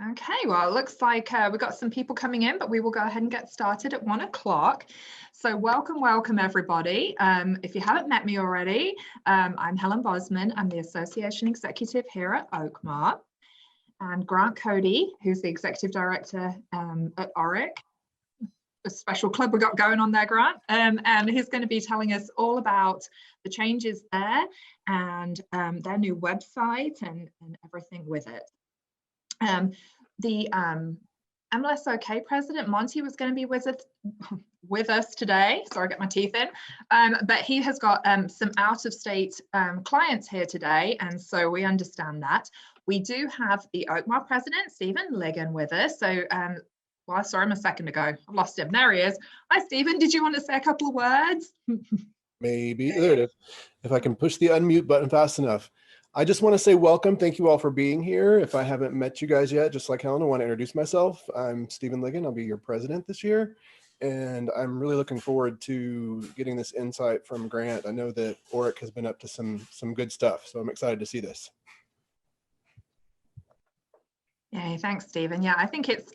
Okay, well, it looks like we've got some people coming in, but we will go ahead and get started at 1 o'clock. So welcome, everybody. If you haven't met me already, I'm Helen Bosman. I'm the Association Executive here at Oakmar. And Grant Cody, who's the Executive Director at ORIC, a special club we got going on there, Grant. And he's going to be telling us all about the changes there and their new website and everything with it. The MLS OK president, Monty, was going to be with us today. Sorry, I got my teeth in. But he has got some out-of-state clients here today, and so we understand that. We do have the Oakmar president, Stephen Ligon, with us. So, well, sorry, I'm a second ago. I've lost him. There he is. Hi, Stephen. Did you want to say a couple of words? Maybe. There it is. If I can push the unmute button fast enough. I just want to say welcome. Thank you all for being here. If I haven't met you guys yet, just like Helen, I want to introduce myself. I'm Stephen Ligon. I'll be your president this year. And I'm really looking forward to getting this insight from Grant. I know that ORIC has been up to some good stuff, so I'm excited to see this. Yeah, thanks, Stephen. Yeah, I think it's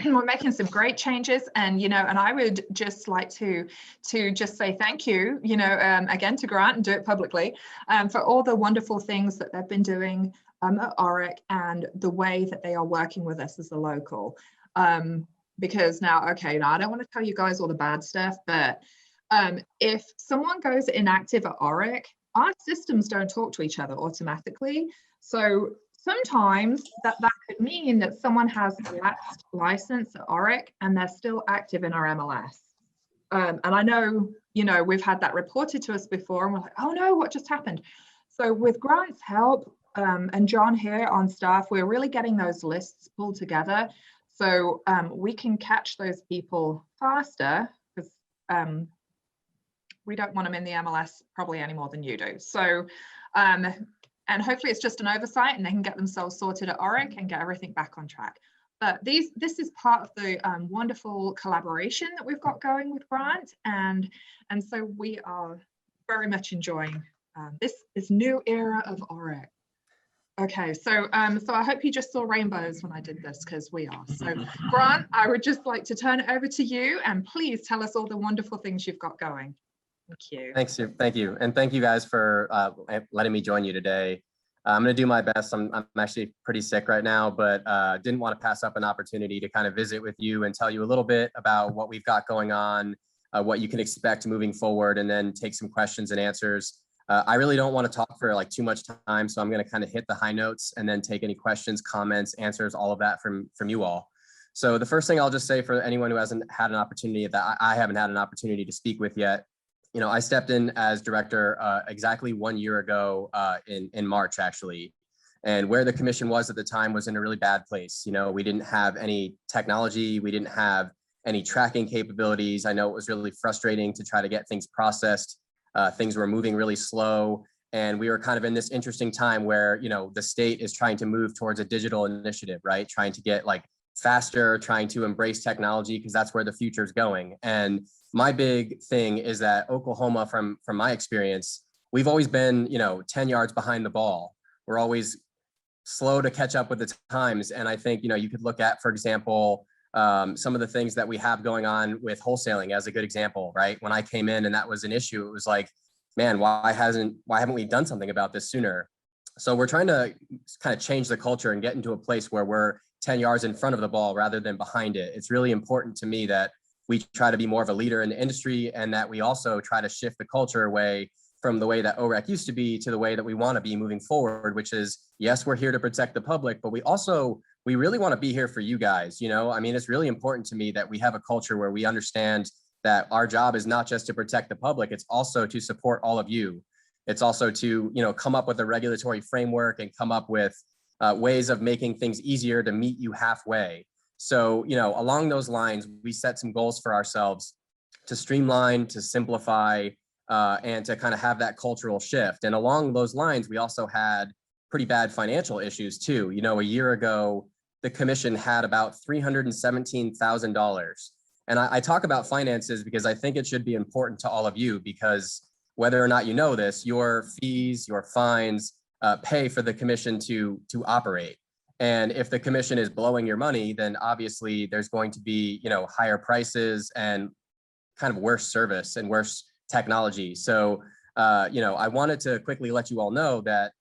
we're making some great changes, and and I would just like to just say thank you, again to Grant, and do it publicly, for all the wonderful things that they've been doing at ORIC and the way that they are working with us as a local. Because now I don't want to tell you guys all the bad stuff, but if someone goes inactive at ORIC, our systems don't talk to each other automatically. So sometimes that could mean that someone has a lapsed license at ORIC and they're still active in our MLS. And I know, we've had that reported to us before, and we're like, oh no, what just happened? So with Grant's help and John here on staff, we're really getting those lists pulled together so we can catch those people faster, because we don't want them in the MLS probably any more than you do. So, and hopefully it's just an oversight and they can get themselves sorted at ORIC and get everything back on track. But this is part of the wonderful collaboration that we've got going with Grant, and so we are very much enjoying this new era of ORIC. Okay, so I hope you just saw rainbows when I did this, because we are. So Grant, I would just like to turn it over to you, and please tell us all the wonderful things you've got going. Thank you. Thank you. And thank you guys for letting me join you today. I'm going to do my best. I'm actually pretty sick right now, but didn't want to pass up an opportunity to kind of visit with you and tell you a little bit about what we've got going on, what you can expect moving forward, and then take some questions and answers. I really don't want to talk for like too much time, so I'm going to kind of hit the high notes and then take any questions, comments, answers, all of that from you all. So the first thing I'll just say, for anyone who hasn't had an opportunity that I haven't had an opportunity to speak with yet, I stepped in as director exactly 1 year ago in March, actually. And where the commission was at the time was in a really bad place. We didn't have any technology. We didn't have any tracking capabilities. I know it was really frustrating to try to get things processed. Things were moving really slow. And we were kind of in this interesting time where, the state is trying to move towards a digital initiative, right? Trying to get like faster, trying to embrace technology, because that's where the future is going. And my big thing is that Oklahoma, from my experience, we've always been, 10 yards behind the ball. We're always slow to catch up with the times. And I think, you could look at, for example, some of the things that we have going on with wholesaling as a good example, right? When I came in and that was an issue, it was like, man, why haven't we done something about this sooner? So we're trying to kind of change the culture and get into a place where we're 10 yards in front of the ball rather than behind it. It's really important to me that we try to be more of a leader in the industry, and that we also try to shift the culture away from the way that OREC used to be to the way that we want to be moving forward, which is, yes, we're here to protect the public, but we really want to be here for you guys. It's really important to me that we have a culture where we understand that our job is not just to protect the public, it's also to support all of you. It's also to, come up with a regulatory framework and come up with ways of making things easier to meet you halfway. So, along those lines, we set some goals for ourselves to streamline, to simplify, and to kind of have that cultural shift. And along those lines, we also had pretty bad financial issues too. A year ago, the commission had about $317,000. And I talk about finances because I think it should be important to all of you, because whether or not you know this, your fees, your fines pay for the commission to operate. And if the commission is blowing your money, then obviously there's going to be, higher prices and kind of worse service and worse technology. So, I wanted to quickly let you all know that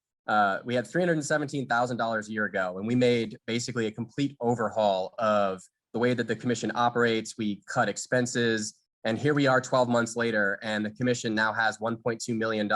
we had $317,000 a year ago, and we made basically a complete overhaul of the way that the commission operates. We cut expenses, and here we are 12 months later, and the commission now has $1.2 million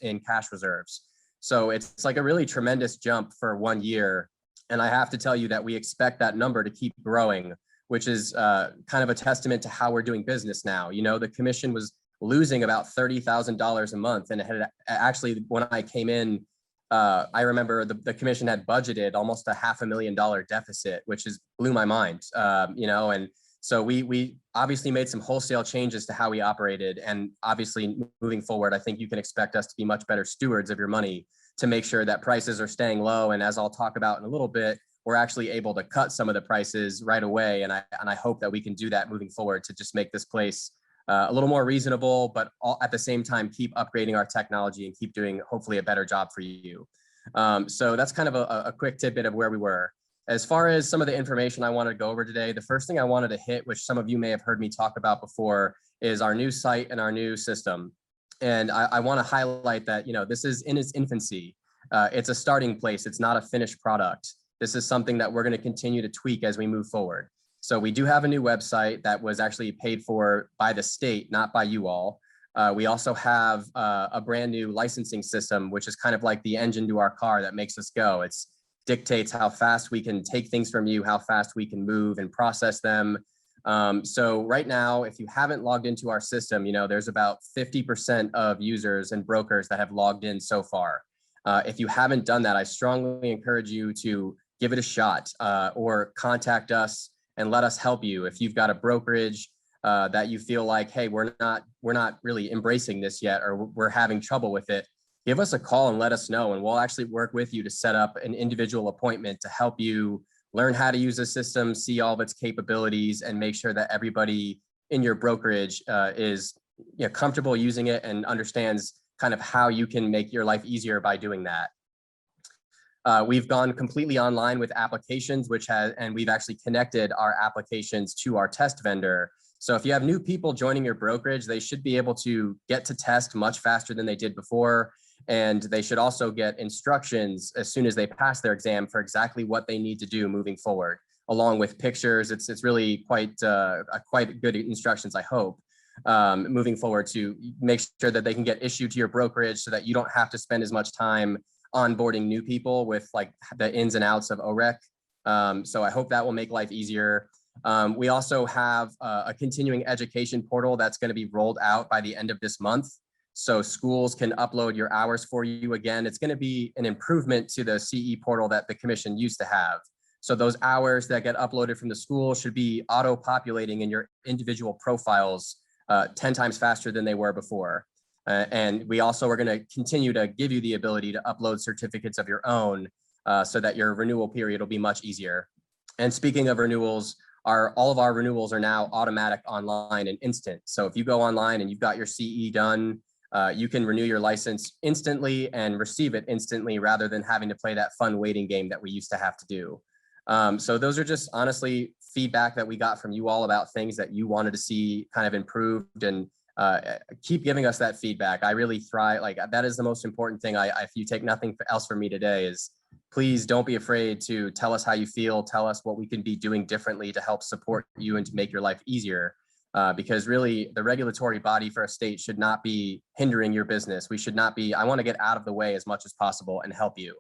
in cash reserves. So it's like a really tremendous jump for 1 year. And I have to tell you that we expect that number to keep growing, which is kind of a testament to how we're doing business now. The commission was losing about $30,000 a month. And it had actually, when I came in, I remember the commission had budgeted almost a $500,000 deficit, which blew my mind, and so we obviously made some wholesale changes to how we operated. And obviously moving forward, I think you can expect us to be much better stewards of your money to make sure that prices are staying low. And as I'll talk about in a little bit, we're actually able to cut some of the prices right away. And I hope that we can do that moving forward to just make this place a little more reasonable, but at the same time, keep upgrading our technology and keep doing hopefully a better job for you. So that's kind of a quick tidbit of where we were. As far as some of the information I wanted to go over today, the first thing I wanted to hit, which some of you may have heard me talk about before, is our new site and our new system. And I want to highlight that, this is in its infancy. It's a starting place. It's not a finished product. This is something that we're going to continue to tweak as we move forward. So we do have a new website that was actually paid for by the state, not by you all. We also have a brand new licensing system, which is kind of like the engine to our car that makes us go. It dictates how fast we can take things from you, how fast we can move and process them. So right now, if you haven't logged into our system, there's about 50% of users and brokers that have logged in so far. If you haven't done that, I strongly encourage you to give it a shot or contact us and let us help you. If you've got a brokerage that you feel like, hey, we're not really embracing this yet, or we're having trouble with it, give us a call and let us know, and we'll actually work with you to set up an individual appointment to help you learn how to use the system, see all of its capabilities, and make sure that everybody in your brokerage is comfortable using it and understands kind of how you can make your life easier by doing that. We've gone completely online with applications, and we've actually connected our applications to our test vendor. So if you have new people joining your brokerage, they should be able to get to test much faster than they did before. And they should also get instructions as soon as they pass their exam for exactly what they need to do moving forward, along with pictures. It's really quite good instructions, I hope, moving forward to make sure that they can get issued to your brokerage so that you don't have to spend as much time onboarding new people with like the ins and outs of OREC. So I hope that will make life easier. We also have a continuing education portal that's going to be rolled out by the end of this month. So schools can upload your hours for you again. It's going to be an improvement to the CE portal that the commission used to have. So those hours that get uploaded from the school should be auto-populating in your individual profiles 10 times faster than they were before. And we also are going to continue to give you the ability to upload certificates of your own so that your renewal period will be much easier. And speaking of renewals, all of our renewals are now automatic online and instant. So if you go online and you've got your CE done, you can renew your license instantly and receive it instantly rather than having to play that fun waiting game that we used to have to do. So those are just honestly feedback that we got from you all about things that you wanted to see kind of improved, and keep giving us that feedback. I really thrive. Like, that is the most important thing. If you take nothing else from me today, is please don't be afraid to tell us how you feel. Tell us what we can be doing differently to help support you and to make your life easier. Because really the regulatory body for a state should not be hindering your business. We should not be. I want to get out of the way as much as possible and help you.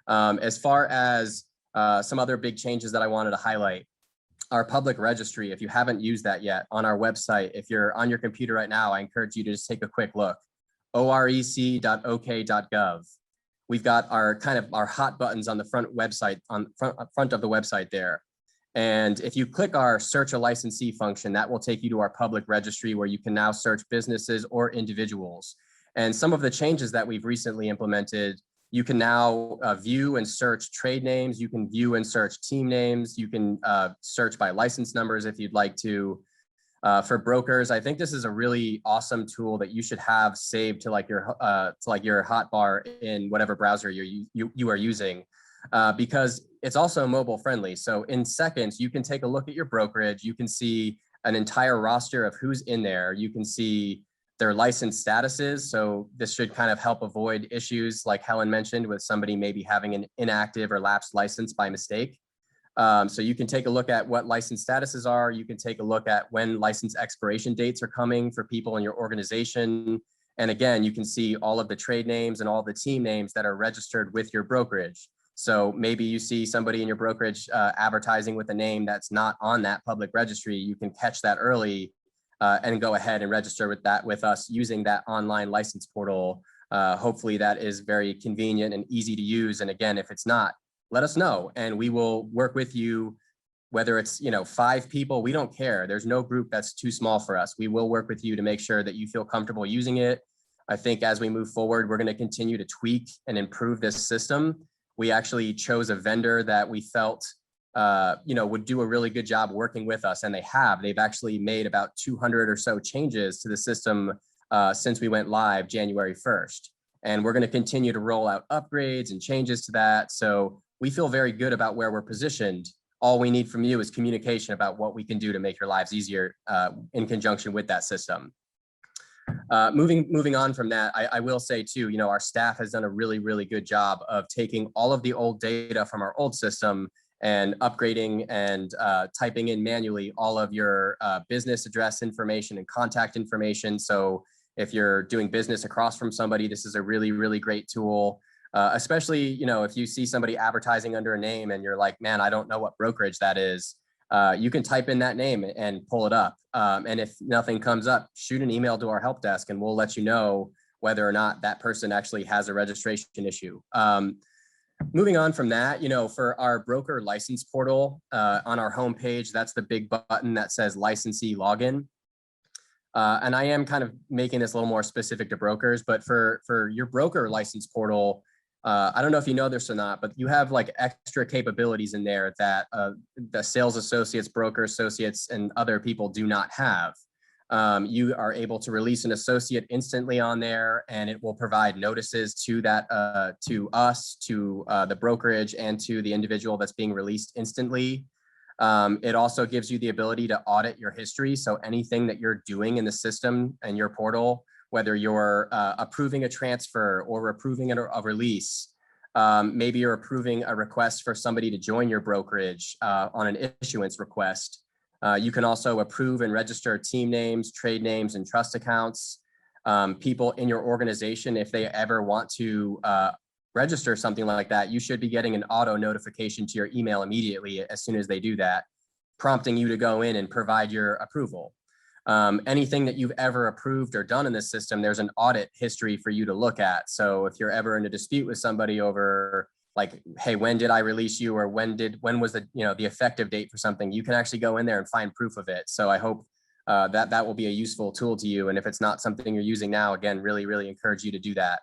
As far as some other big changes that I wanted to highlight, our public registry, if you haven't used that yet, on our website, if you're on your computer right now, I encourage you to just take a quick look. orec.ok.gov. We've got our hot buttons on the front website, on front of the website there. And if you click our search a licensee function, that will take you to our public registry where you can now search businesses or individuals. And some of the changes that we've recently implemented, you can now view and search trade names. You can view and search team names. You can search by license numbers if you'd like to. For brokers, I think this is a really awesome tool that you should have saved to your hotbar in whatever browser you are using. because it's also mobile friendly. So in seconds, you can take a look at your brokerage. You can see an entire roster of who's in there. You can see their license statuses. So this should kind of help avoid issues like Helen mentioned with somebody maybe having an inactive or lapsed license by mistake. So you can take a look at what license statuses are. You can take a look at when license expiration dates are coming for people in your organization. And again, you can see all of the trade names and all the team names that are registered with your brokerage. So maybe you see somebody in your brokerage advertising with a name that's not on that public registry. You can catch that early and go ahead and register with that with us using that online license portal. Hopefully that is very convenient and easy to use. And again, if it's not, let us know and we will work with you, whether it's 5 people, we don't care. There's no group that's too small for us. We will work with you to make sure that you feel comfortable using it. I think as we move forward, we're going to continue to tweak and improve this system. We actually chose a vendor that we felt would do a really good job working with us, and they have. They've actually made about 200 or so changes to the system since we went live January 1st. And we're going to continue to roll out upgrades and changes to that. So we feel very good about where we're positioned. All we need from you is communication about what we can do to make your lives easier in conjunction with that system. Moving on from that, I will say too, our staff has done a really, really good job of taking all of the old data from our old system and upgrading and typing in manually all of your business address information and contact information. So if you're doing business across from somebody, this is a really, really great tool. Especially, if you see somebody advertising under a name and you're like, man, I don't know what brokerage that is. You can type in that name and pull it up. And if nothing comes up, shoot an email to our help desk and we'll let you know whether or not that person actually has a registration issue. Moving on from that, for our broker license portal on our homepage, that's the big button that says licensee login. And I am kind of making this a little more specific to brokers, but for your broker license portal, I don't know if you know this or not, but you have like extra capabilities in there that the sales associates, broker associates, and other people do not have. You are able to release an associate instantly on there, and it will provide notices to that, to us, to the brokerage, and to the individual that's being released instantly. It also gives you the ability to audit your history. So anything that you're doing in the system and your portal, whether you're approving a transfer or approving a release, maybe you're approving a request for somebody to join your brokerage on an issuance request. You can also approve and register team names, trade names, and trust accounts. People in your organization, if they ever want to register something like that, you should be getting an auto notification to your email immediately as soon as they do that, prompting you to go in and provide your approval. Anything that you've ever approved or done in this system, there's an audit history for you to look at. So if you're ever in a dispute with somebody over like, hey, when did I release you? Or when was the effective date for something, you can actually go in there and find proof of it. So I hope that will be a useful tool to you. And if it's not something you're using now, again, really, really encourage you to do that.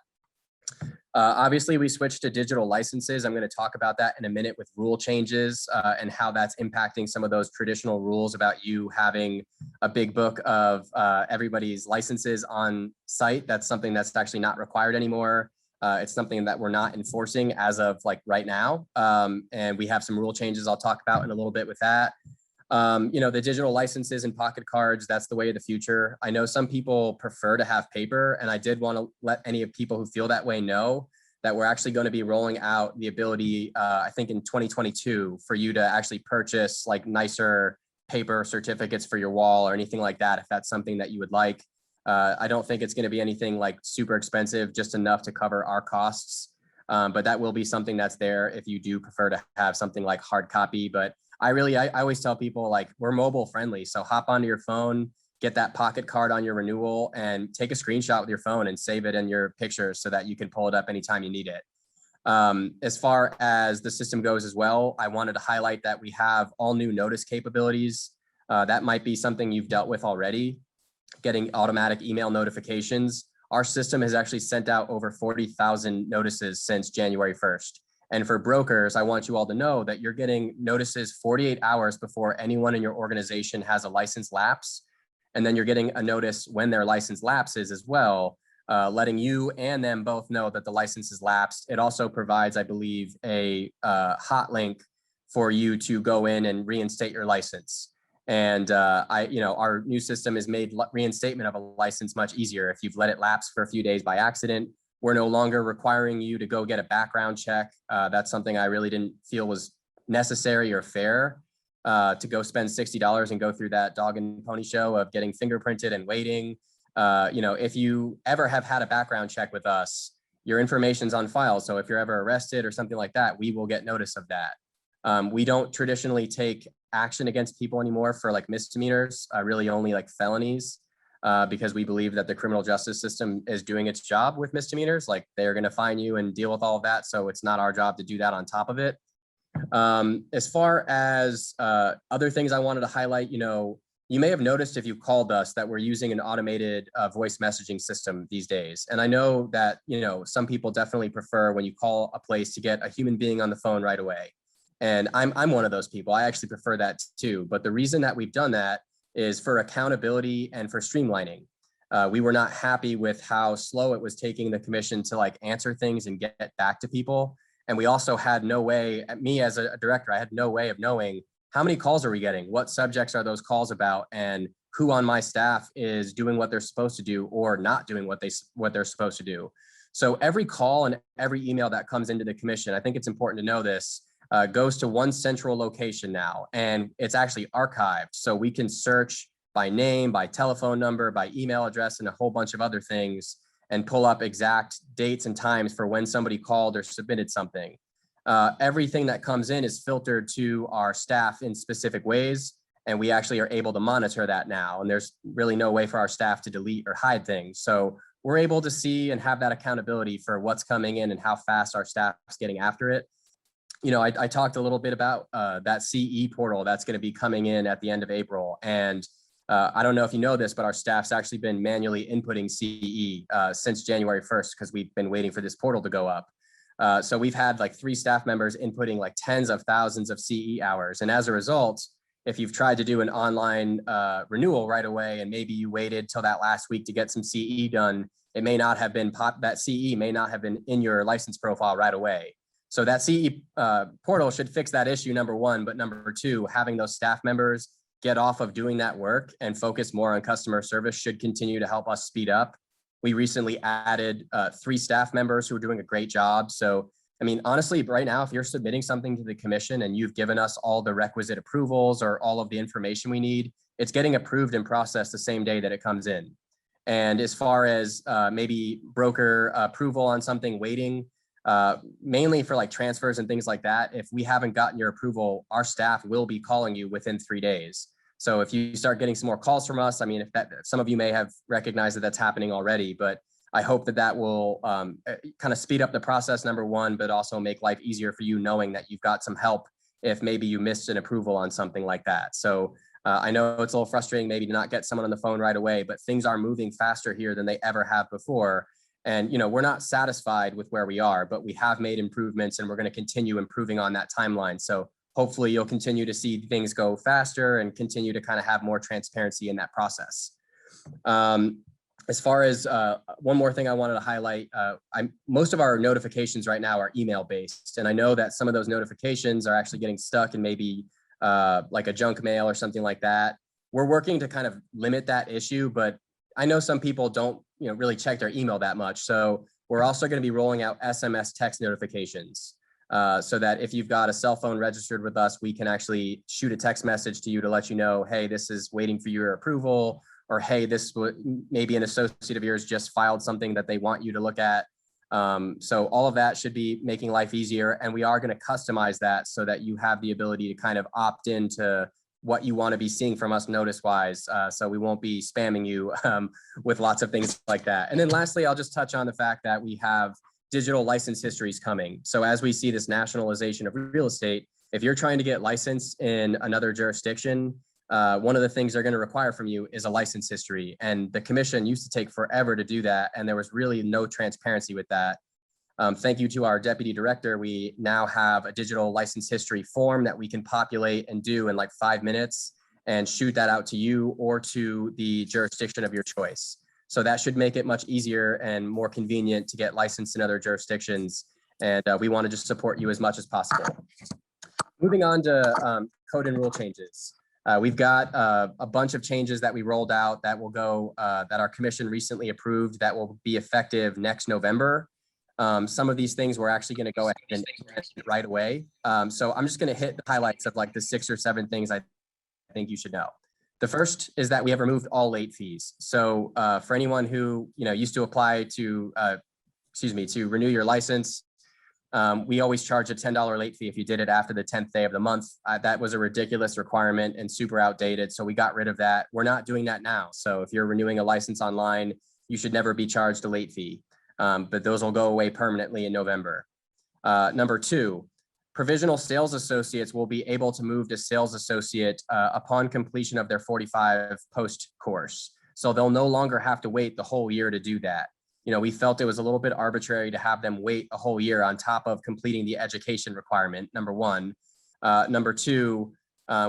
Obviously, we switched to digital licenses. I'm going to talk about that in a minute with rule changes and how that's impacting some of those traditional rules about you having a big book of everybody's licenses on site. That's something that's actually not required anymore. It's something that we're not enforcing as of like right now. And we have some rule changes I'll talk about in a little bit with that. The digital licenses and pocket cards, that's the way of the future. I know some people prefer to have paper, and I did want to let any of people who feel that way know that we're actually going to be rolling out the ability, I think in 2022, for you to actually purchase like nicer paper certificates for your wall or anything like that, if that's something that you would like. I don't think it's going to be anything like super expensive, just enough to cover our costs. But that will be something that's there if you do prefer to have something like hard copy. But I always tell people, like, we're mobile friendly. So hop onto your phone, get that pocket card on your renewal, and take a screenshot with your phone and save it in your pictures so that you can pull it up anytime you need it. As far as the system goes as well, I wanted to highlight that we have all new notice capabilities. That might be something you've dealt with already, getting automatic email notifications. Our system has actually sent out over 40,000 notices since January 1st. And for brokers, I want you all to know that you're getting notices 48 hours before anyone in your organization has a license lapse. And then you're getting a notice when their license lapses as well. letting you and them both know that the license is lapsed. It also provides, I believe, a hot link for you to go in and reinstate your license. And our new system has made reinstatement of a license much easier. If you've let it lapse for a few days by accident, we're no longer requiring you to go get a background check. That's something I really didn't feel was necessary or fair, to go spend $60 and go through that dog and pony show of getting fingerprinted and waiting. If you ever have had a background check with us, your information's on file. So if you're ever arrested or something like that, we will get notice of that. We don't traditionally take action against people anymore for like misdemeanors, really only like felonies, because we believe that the criminal justice system is doing its job with misdemeanors. Like they're going to fine you and deal with all of that. So it's not our job to do that on top of it. As far as other things I wanted to highlight, you may have noticed if you called us that we're using an automated voice messaging system these days. And I know that, some people definitely prefer when you call a place to get a human being on the phone right away. And I'm one of those people. I actually prefer that too. But the reason that we've done that is for accountability and for streamlining. We were not happy with how slow it was taking the commission to like answer things and get back to people. And we also had no way, me as a director, I had no way of knowing how many calls are we getting? What subjects are those calls about? And who on my staff is doing what they're supposed to do or not doing what they're supposed to do. So every call and every email that comes into the commission, I think it's important to know this, goes to one central location now, and it's actually archived. So we can search by name, by telephone number, by email address, and a whole bunch of other things, and pull up exact dates and times for when somebody called or submitted something. Everything that comes in is filtered to our staff in specific ways, and we actually are able to monitor that now. And there's really no way for our staff to delete or hide things. So we're able to see and have that accountability for what's coming in and how fast our staff is getting after it. I talked a little bit about that CE portal that's going to be coming in at the end of April. And I don't know if you know this, but our staff's actually been manually inputting CE since January 1st, because we've been waiting for this portal to go up. So we've had like 3 staff members inputting like tens of thousands of CE hours. And as a result, if you've tried to do an online renewal right away, and maybe you waited till that last week to get some CE done, it may not have been that CE may not have been in your license profile right away. So that CE portal should fix that issue, number one. But number 2, having those staff members get off of doing that work and focus more on customer service should continue to help us speed up. We recently added 3 staff members who are doing a great job. So, honestly, right now, if you're submitting something to the commission and you've given us all the requisite approvals or all of the information we need, it's getting approved and processed the same day that it comes in. And as far as maybe broker approval on something waiting, mainly for like transfers and things like that, if we haven't gotten your approval, our staff will be calling you within 3 days. So if you start getting some more calls from us, if some of you may have recognized that that's happening already, but I hope that will kind of speed up the process, number one, but also make life easier for you knowing that you've got some help if maybe you missed an approval on something like that. So I know it's a little frustrating maybe to not get someone on the phone right away, but things are moving faster here than they ever have before. And, we're not satisfied with where we are, but we have made improvements and we're going to continue improving on that timeline. So hopefully you'll continue to see things go faster and continue to kind of have more transparency in that process. As far as one more thing I wanted to highlight, most of our notifications right now are email based. And I know that some of those notifications are actually getting stuck in maybe like a junk mail or something like that. We're working to kind of limit that issue, but I know some people don't really check their email that much. So we're also going to be rolling out SMS text notifications so that if you've got a cell phone registered with us, we can actually shoot a text message to you to let you know, hey, this is waiting for your approval, or hey, maybe an associate of yours just filed something that they want you to look at. So all of that should be making life easier. And we are going to customize that so that you have the ability to kind of opt into what you want to be seeing from us notice-wise. So we won't be spamming you with lots of things like that. And then lastly, I'll just touch on the fact that we have digital license histories coming. So as we see this nationalization of real estate, if you're trying to get licensed in another jurisdiction, one of the things they're going to require from you is a license history. And the commission used to take forever to do that. And there was really no transparency with that. Thank you to our deputy director. We now have a digital license history form that we can populate and do in like 5 minutes and shoot that out to you or to the jurisdiction of your choice. So that should make it much easier and more convenient to get licensed in other jurisdictions. And we want to just support you as much as possible. Moving on to code and rule changes. We've got a bunch of changes that we rolled out that will go, that our commission recently approved that will be effective next November. Some of these things we're actually going to go ahead and implement right away. So I'm just going to hit the highlights of like the 6 or 7 things I think you should know. The first is that we have removed all late fees. So for anyone who used to apply to, to renew your license, we always charge a $10 late fee if you did it after the 10th day of the month. That was a ridiculous requirement and super outdated. So we got rid of that. We're not doing that now. So if you're renewing a license online, you should never be charged a late fee. But those will go away permanently in November. Number 2, provisional sales associates will be able to move to sales associate upon completion of their 45 post course. So they'll no longer have to wait the whole year to do that. We felt it was a little bit arbitrary to have them wait a whole year on top of completing the education requirement, number 1. Number 2,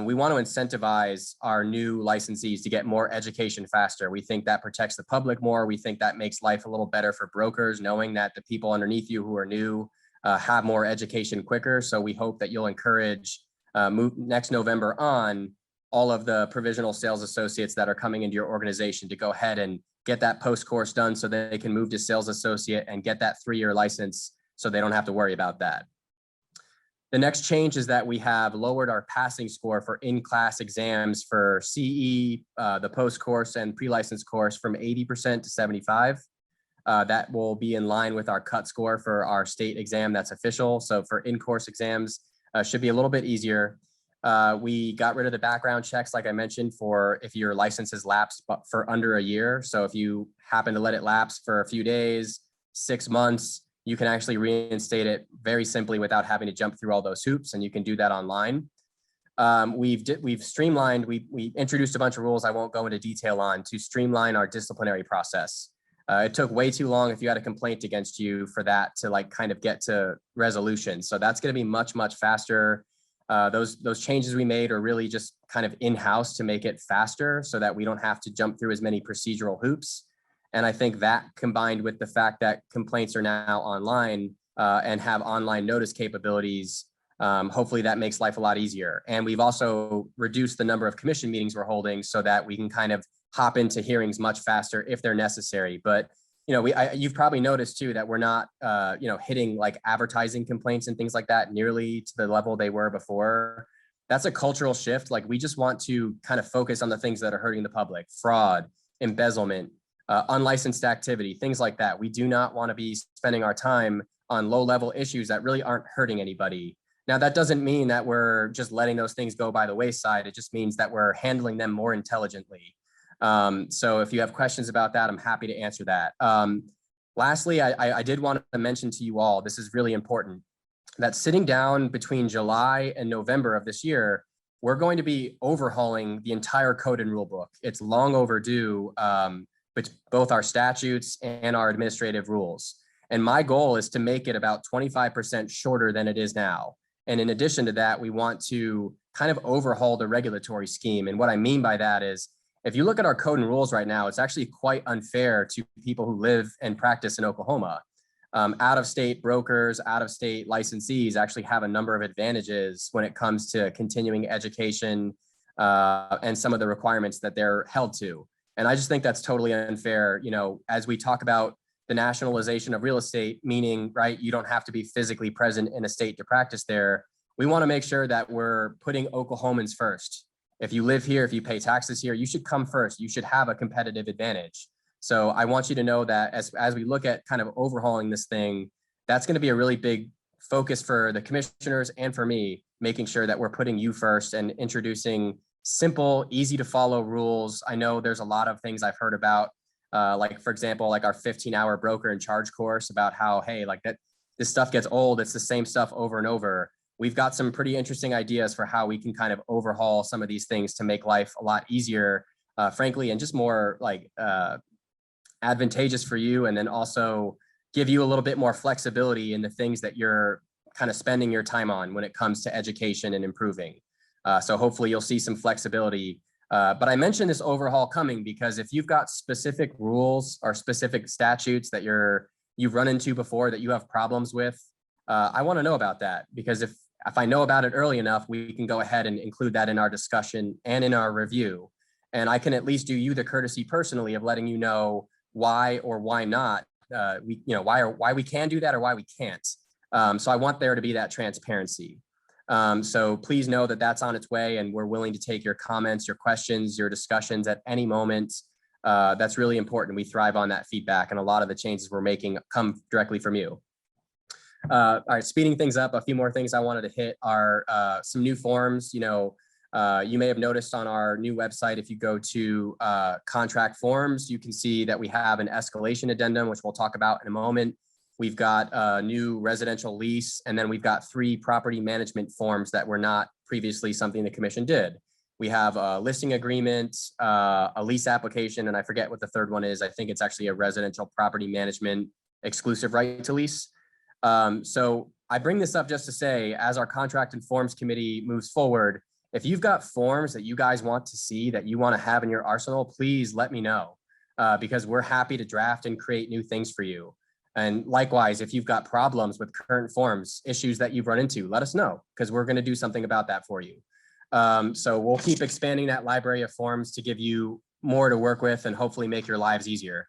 we want to incentivize our new licensees to get more education faster. We think that protects the public more. We think that makes life a little better for brokers, knowing that the people underneath you who are new have more education quicker. So we hope that you'll encourage next November on all of the provisional sales associates that are coming into your organization to go ahead and get that post course done so that they can move to sales associate and get that 3-year license so they don't have to worry about that. The next change is that we have lowered our passing score for in-class exams for CE, the post course and pre-license course from 80% to 75. That will be in line with our cut score for our state exam that's official. So for in-course exams, should be a little bit easier. We got rid of the background checks, like I mentioned, for if your license has lapsed for under a year. So if you happen to let it lapse for a few days, 6 months, you can actually reinstate it very simply without having to jump through all those hoops, and you can do that online. We've streamlined, we introduced a bunch of rules I won't go into detail on to streamline our disciplinary process. It took way too long if you had a complaint against you for that to like kind of get to resolution. So that's going to be much, much faster. Those changes we made are really just kind of in-house to make it faster so that we don't have to jump through as many procedural hoops. And I think that combined with the fact that complaints are now online and have online notice capabilities, hopefully that makes life a lot easier. And we've also reduced the number of commission meetings we're holding so that we can kind of hop into hearings much faster if they're necessary. But you've probably noticed too that we're not, hitting like advertising complaints and things like that nearly to the level they were before. That's a cultural shift. Like we just want to kind of focus on the things that are hurting the public: fraud, embezzlement, unlicensed activity, things like that. We do not want to be spending our time on low-level issues that really aren't hurting anybody. Now, that doesn't mean that we're just letting those things go by the wayside. It just means that we're handling them more intelligently. So if you have questions about that, I'm happy to answer that. Lastly, I did want to mention to you all, this is really important, that sitting down between July and November of this year, we're going to be overhauling the entire code and rule book. It's long overdue, but both our statutes and our administrative rules. And my goal is to make it about 25% shorter than it is now. And in addition to that, we want to kind of overhaul the regulatory scheme. And what I mean by that is, if you look at our code and rules right now, it's actually quite unfair to people who live and practice in Oklahoma. Out-of-state brokers, out-of-state licensees actually have a number of advantages when it comes to continuing education and some of the requirements that they're held to. And I just think that's totally unfair. As we talk about the nationalization of real estate, meaning, right, you don't have to be physically present in a state to practice there. We want to make sure that we're putting Oklahomans first. If you live here, if you pay taxes here, you should come first. You should have a competitive advantage. So I want you to know that as we look at kind of overhauling this thing, that's going to be a really big focus for the commissioners and for me, making sure that we're putting you first and introducing simple, easy to follow rules. I know there's a lot of things I've heard about, like, for example, like our 15-hour broker in charge course about how, hey, like that, this stuff gets old. It's the same stuff over and over. We've got some pretty interesting ideas for how we can kind of overhaul some of these things to make life a lot easier, frankly, and just more like advantageous for you. And then also give you a little bit more flexibility in the things that you're kind of spending your time on when it comes to education and improving. So hopefully you'll see some flexibility But I mentioned this overhaul coming because if you've got specific rules or specific statutes that you've run into before that you have problems with, I want to know about that, because if I know about it early enough, we can go ahead and include that in our discussion and in our review. And I can at least do you the courtesy personally of letting you know why or why not, why we can do that or why we can't. So I want there to be that transparency. So please know that that's on its way, and we're willing to take your comments, your questions, your discussions at any moment. That's really important. We thrive on that feedback, and a lot of the changes we're making come directly from you. All right, speeding things up, a few more things I wanted to hit are some new forms. You may have noticed on our new website, if you go to contract forms, you can see that we have an escalation addendum, which we'll talk about in a moment. We've got a new residential lease, and then we've got 3 property management forms that were not previously something the commission did. We have a listing agreement, a lease application, and I forget what the third one is. I think it's actually a residential property management exclusive right to lease. So I bring this up just to say, as our contract and forms committee moves forward, if you've got forms that you guys want to see, that you want to have in your arsenal, please let me know, because we're happy to draft and create new things for you. And likewise, if you've got problems with current forms, issues that you've run into, let us know, because we're going to do something about that for you. So we'll keep expanding that library of forms to give you more to work with and hopefully make your lives easier.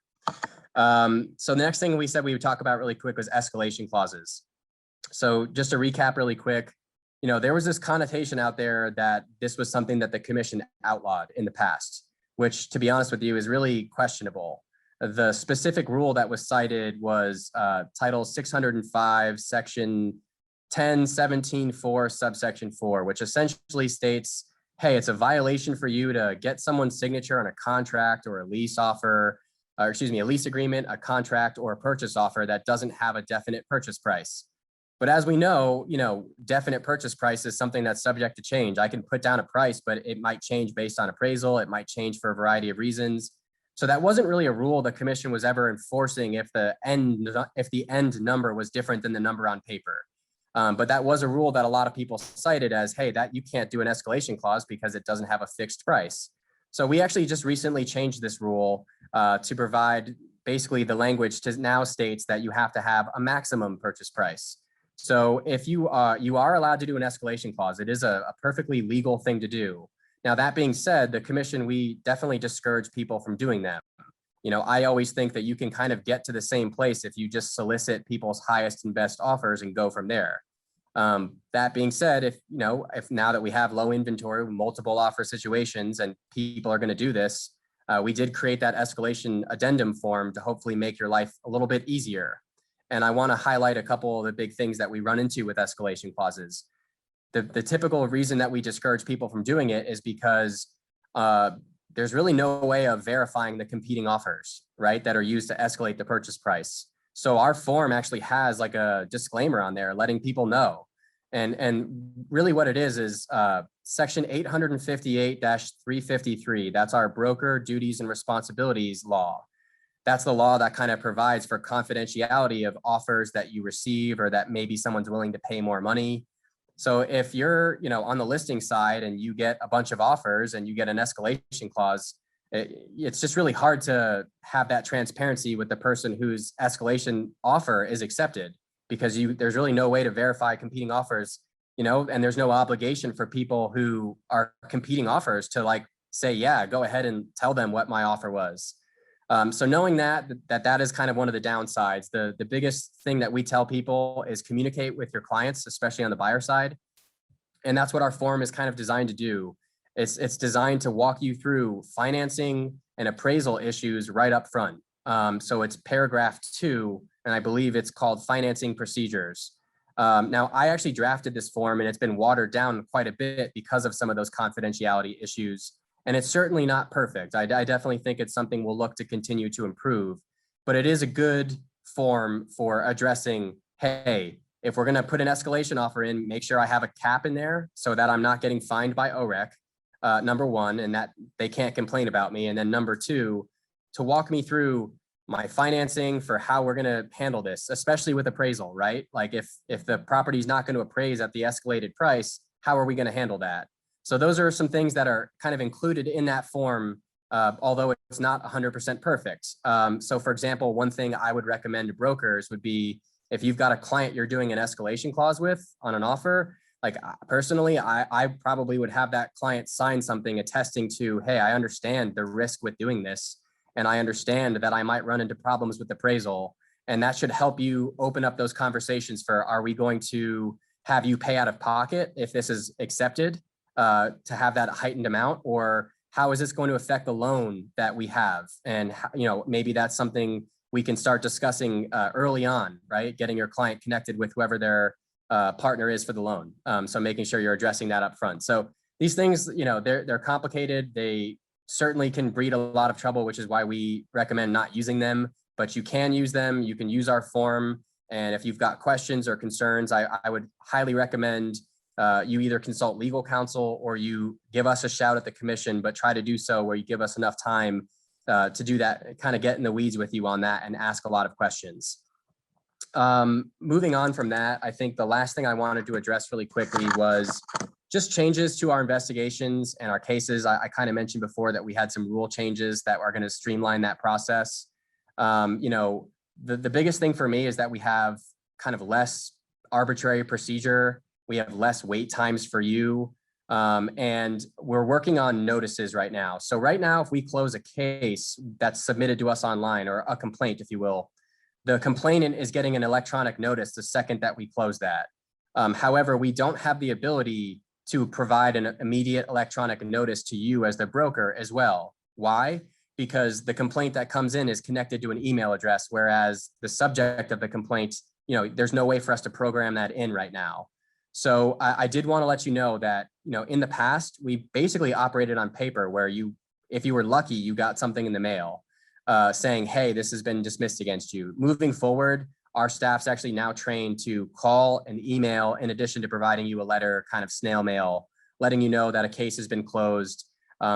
So the next thing we said we would talk about really quick was escalation clauses. So just to recap really quick, there was this connotation out there that this was something that the commission outlawed in the past, which, to be honest with you, is really questionable. The specific rule that was cited was Title 605, Section 1017(4), subsection 4, which essentially states, hey, it's a violation for you to get someone's signature on a contract or a lease offer, or excuse me, a lease agreement, a contract, or a purchase offer that doesn't have a definite purchase price. But as we know, definite purchase price is something that's subject to change. I can put down a price, but it might change based on appraisal. It might change for a variety of reasons. So that wasn't really a rule the commission was ever enforcing if the end number was different than the number on paper. But that was a rule that a lot of people cited as, hey, that you can't do an escalation clause because it doesn't have a fixed price. So we actually just recently changed this rule to provide basically the language to now states that you have to have a maximum purchase price. So if you are allowed to do an escalation clause, it is a perfectly legal thing to do. Now, that being said, the commission, we definitely discourage people from doing that. I always think that you can kind of get to the same place if you just solicit people's highest and best offers and go from there. That being said, if now that we have low inventory, multiple offer situations, and people are going to do this, we did create that escalation addendum form to hopefully make your life a little bit easier. And I want to highlight a couple of the big things that we run into with escalation clauses. The typical reason that we discourage people from doing it is because there's really no way of verifying the competing offers, right, that are used to escalate the purchase price. So our form actually has like a disclaimer on there letting people know. And really what it is section 858-353. That's our broker duties and responsibilities law. That's the law that kind of provides for confidentiality of offers that you receive or that maybe someone's willing to pay more money. So if you're, on the listing side and you get a bunch of offers and you get an escalation clause, it's just really hard to have that transparency with the person whose escalation offer is accepted, because there's really no way to verify competing offers, and there's no obligation for people who are competing offers to say, yeah, go ahead and tell them what my offer was. So knowing that is kind of one of the downsides. The biggest thing that we tell people is communicate with your clients, especially on the buyer side. And that's what our form is kind of designed to do. It's designed to walk you through financing and appraisal issues right up front. So it's paragraph 2, and I believe it's called financing procedures. Now, I actually drafted this form, and it's been watered down quite a bit because of some of those confidentiality issues. And it's certainly not perfect. I definitely think it's something we'll look to continue to improve, but it is a good form for addressing, hey, if we're going to put an escalation offer in, make sure I have a cap in there so that I'm not getting fined by OREC, number one, and that they can't complain about me. And then number 2, to walk me through my financing for how we're going to handle this, especially with appraisal, right? Like if the property is not going to appraise at the escalated price, how are we going to handle that? So those are some things that are kind of included in that form, although it's not 100% perfect. So for example, one thing I would recommend to brokers would be, if you've got a client you're doing an escalation clause with on an offer, like personally, I probably would have that client sign something attesting to, hey, I understand the risk with doing this, and I understand that I might run into problems with appraisal. And that should help you open up those conversations for, are we going to have you pay out of pocket if this is accepted, to have that heightened amount, or how is this going to affect the loan that we have? And maybe that's something we can start discussing early on, right? Getting your client connected with whoever their partner is for the loan. So making sure you're addressing that up front. So these things, they're complicated. They certainly can breed a lot of trouble, which is why we recommend not using them, but you can use them. You can use our form. And if you've got questions or concerns, I would highly recommend you either consult legal counsel or you give us a shout at the commission, but try to do so where you give us enough time to do that, kind of get in the weeds with you on that and ask a lot of questions. Moving on from that, I think the last thing I wanted to address really quickly was just changes to our investigations and our cases. I kind of mentioned before that we had some rule changes that are going to streamline that process. The biggest thing for me is that we have kind of less arbitrary procedure. We have less wait times for you. And we're working on notices right now. So right now, if we close a case that's submitted to us online, or a complaint, if you will, the complainant is getting an electronic notice the second that we close that. However, we don't have the ability to provide an immediate electronic notice to you as the broker as well. Why? Because the complaint that comes in is connected to an email address, whereas the subject of the complaint, there's no way for us to program that in right now. So I did want to let you know that, in the past, we basically operated on paper where if you were lucky, you got something in the mail saying, hey, this has been dismissed against you. Moving forward, our staff's actually now trained to call and email, in addition to providing you a letter, kind of snail mail, letting you know that a case has been closed.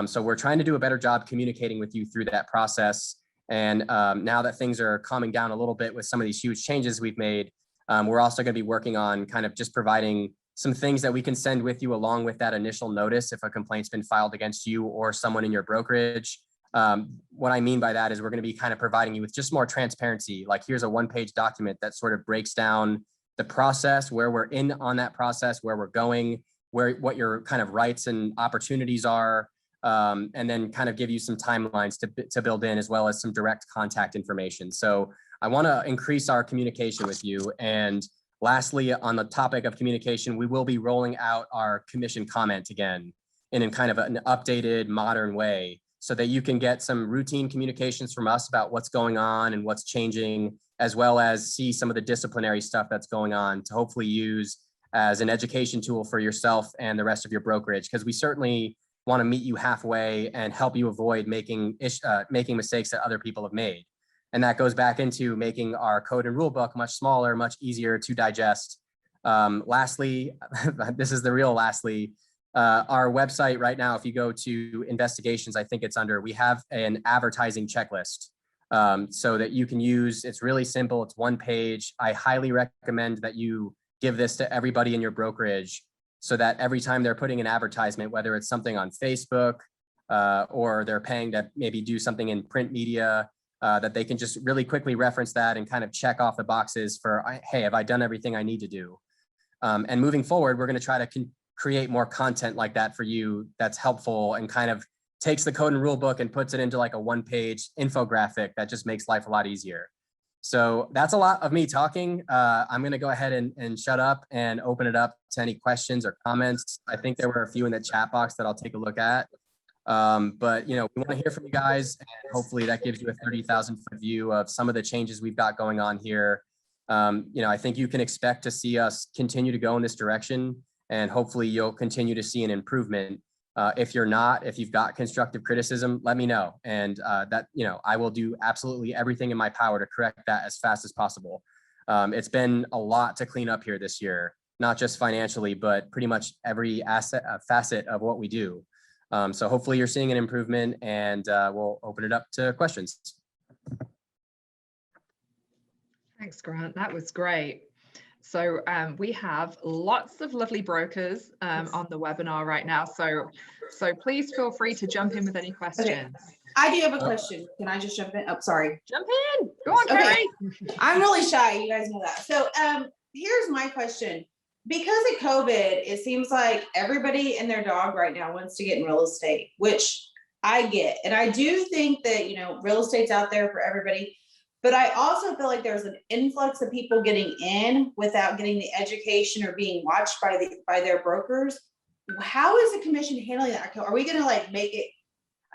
So we're trying to do a better job communicating with you through that process. And now that things are calming down a little bit with some of these huge changes we've made, we're also going to be working on kind of just providing some things that we can send with you along with that initial notice if a complaint's been filed against you or someone in your brokerage. What I mean by that is we're going to be kind of providing you with just more transparency. Like, here's a one-page document that sort of breaks down the process, where we're in on that process, where we're going, what your kind of rights and opportunities are, and then kind of give you some timelines to build in, as well as some direct contact information. So I want to increase our communication with you. And lastly, on the topic of communication, we will be rolling out our commission comment again in kind of an updated, modern way, so that you can get some routine communications from us about what's going on and what's changing, as well as see some of the disciplinary stuff that's going on to hopefully use as an education tool for yourself and the rest of your brokerage, because we certainly want to meet you halfway and help you avoid making mistakes that other people have made. And that goes back into making our code and rule book much smaller, much easier to digest. Lastly, this is the real lastly, our website right now, if you go to investigations, I think it's under, we have an advertising checklist so that you can use. It's really simple. It's one page. I highly recommend that you give this to everybody in your brokerage, so that every time they're putting an advertisement, whether it's something on Facebook or they're paying to maybe do something in print media, that they can just really quickly reference that and kind of check off the boxes for, hey, have I done everything I need to do? And moving forward, we're going to try to create more content like that for you that's helpful and kind of takes the code and rule book and puts it into like a one-page infographic that just makes life a lot easier. So that's a lot of me talking. I'm going to go ahead and shut up and open it up to any questions or comments. I think there were a few in the chat box that I'll take a look at. But we want to hear from you guys, and hopefully that gives you a 30,000-foot view of some of the changes we've got going on here. I think you can expect to see us continue to go in this direction, and hopefully you'll continue to see an improvement. If you've got constructive criticism, let me know. And I will do absolutely everything in my power to correct that as fast as possible. It's been a lot to clean up here this year, not just financially, but pretty much every facet of what we do. So hopefully you're seeing an improvement, and we'll open it up to questions. Thanks, Grant. That was great. So we have lots of lovely brokers on the webinar right now. So please feel free to jump in with any questions. Okay. I do have a question. Can I just jump in? Oh, sorry. Jump in. Go on, Okay. Carrie. I'm really shy. You guys know that. So here's my question. Because of COVID, it seems like everybody and their dog right now wants to get in real estate, which I get. And I do think that, you know, real estate's out there for everybody. But I also feel like there's an influx of people getting in without getting the education or being watched by their brokers. How is the commission handling that? Are we going to like make it?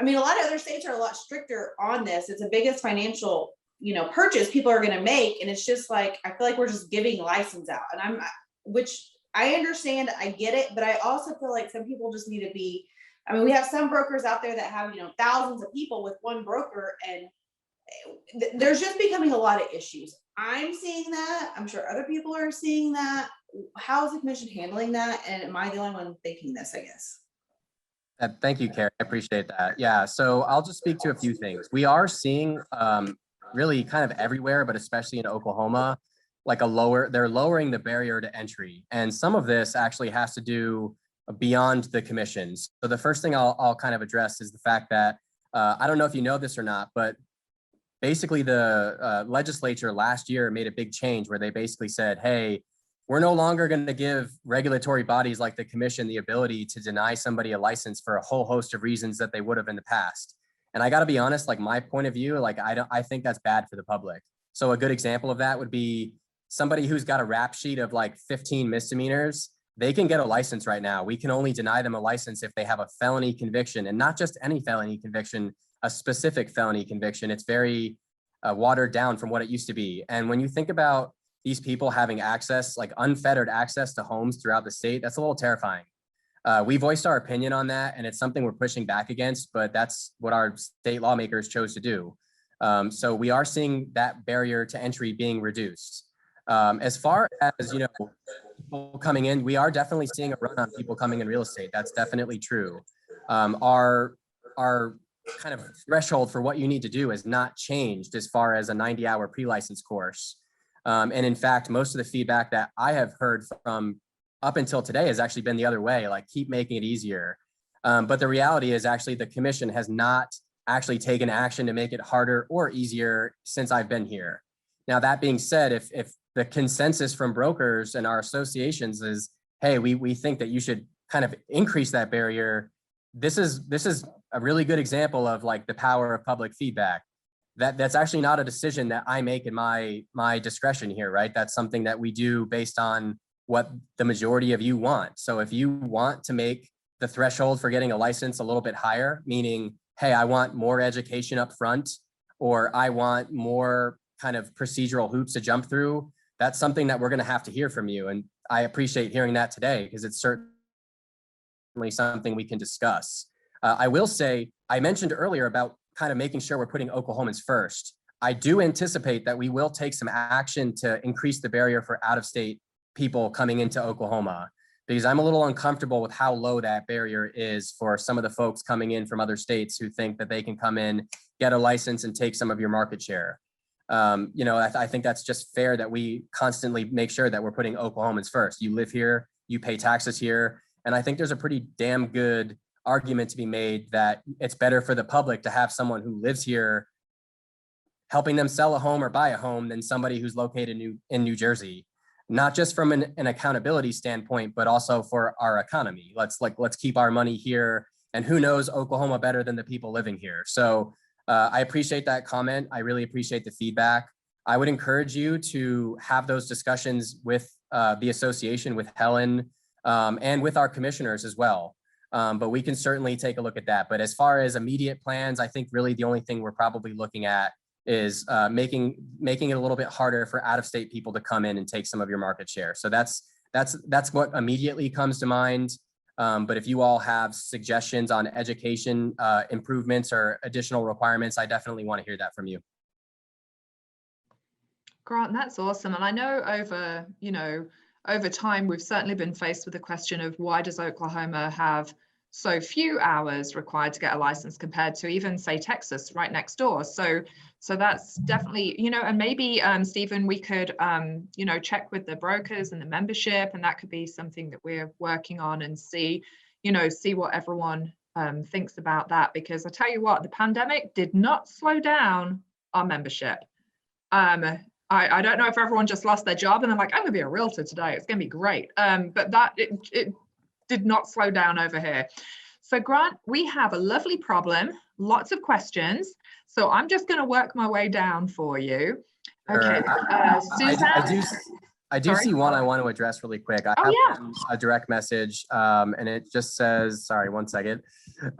I mean, a lot of other states are a lot stricter on this. It's the biggest financial, you know, purchase people are going to make. And it's just like, I feel like we're just giving license out, and which I understand, I get it, but I also feel like some people just need to be, I mean, we have some brokers out there that have, you know, thousands of people with one broker, and there's just becoming a lot of issues. I'm seeing that. I'm sure other people are seeing that. How is the commission handling that? And am I the only one thinking this, I guess? Thank you, Carrie. I appreciate that. Yeah, so I'll just speak to a few things. We are seeing really kind of everywhere, but especially in Oklahoma, like they're lowering the barrier to entry. And some of this actually has to do beyond the commissions. So the first thing I'll kind of address is the fact that, I don't know if you know this or not, but basically the legislature last year made a big change where they basically said, hey, we're no longer going to give regulatory bodies like the commission the ability to deny somebody a license for a whole host of reasons that they would have in the past. And I got to be honest, like my point of view, like I think that's bad for the public. So a good example of that would be somebody who's got a rap sheet of like 15 misdemeanors. They can get a license right now. We can only deny them a license if they have a felony conviction, and not just any felony conviction, a specific felony conviction. It's very watered down from what it used to be. And when you think about these people having access, like unfettered access to homes throughout the state, that's a little terrifying. We voiced our opinion on that, and it's something we're pushing back against, but that's what our state lawmakers chose to do. So we are seeing that barrier to entry being reduced. As far as, you know, people coming in, we are definitely seeing a run on people coming in real estate. That's definitely true. Our kind of threshold for what you need to do has not changed as far as a 90-hour pre-license course. And in fact, most of the feedback that I have heard from up until today has actually been the other way, like keep making it easier. But the reality is actually the commission has not actually taken action to make it harder or easier since I've been here. Now, that being said, if the consensus from brokers and our associations is, hey, we think that you should kind of increase that barrier, this is a really good example of like the power of public feedback. That's actually not a decision that I make in my discretion here, right? That's something that we do based on what the majority of you want. So if you want to make the threshold for getting a license a little bit higher, meaning, hey, I want more education up front, or I want more kind of procedural hoops to jump through, that's something that we're going to have to hear from you. And I appreciate hearing that today, because it's certainly something we can discuss. I will say, I mentioned earlier about kind of making sure we're putting Oklahomans first. I do anticipate that we will take some action to increase the barrier for out-of-state people coming into Oklahoma, because I'm a little uncomfortable with how low that barrier is for some of the folks coming in from other states who think that they can come in, get a license, and take some of your market share. You know, I think that's just fair that we constantly make sure that we're putting Oklahomans first. You live here, you pay taxes here, and I think there's a pretty damn good argument to be made that it's better for the public to have someone who lives here helping them sell a home or buy a home than somebody who's located in New Jersey, not just from an accountability standpoint, but also for our economy. Let's keep our money here, and who knows Oklahoma better than the people living here. So I appreciate that comment. I really appreciate the feedback. I would encourage you to have those discussions with the association, with Helen, and with our commissioners as well. But we can certainly take a look at that. But as far as immediate plans, I think really the only thing we're probably looking at is making it a little bit harder for out-of-state people to come in and take some of your market share. So that's what immediately comes to mind. But if you all have suggestions on education improvements or additional requirements, I definitely want to hear that from you. Grant, that's awesome. And I know over time, we've certainly been faced with the question of why does Oklahoma have so few hours required to get a license compared to even say Texas right next door. So that's definitely, you know, and maybe Stephen, we could you know, check with the brokers and the membership, and that could be something that we're working on, and see, you know, see what everyone thinks about that, because I tell you what, the pandemic did not slow down our membership. I don't know if everyone just lost their job and they're like, I'm gonna be a realtor today, it's gonna be great. But that it did not slow down over here. So Grant, we have a lovely problem, lots of questions. So I'm just going to work my way down for you. Okay, Suzanne? I do see one I want to address really quick. I have a direct message, and it just says, sorry, one second.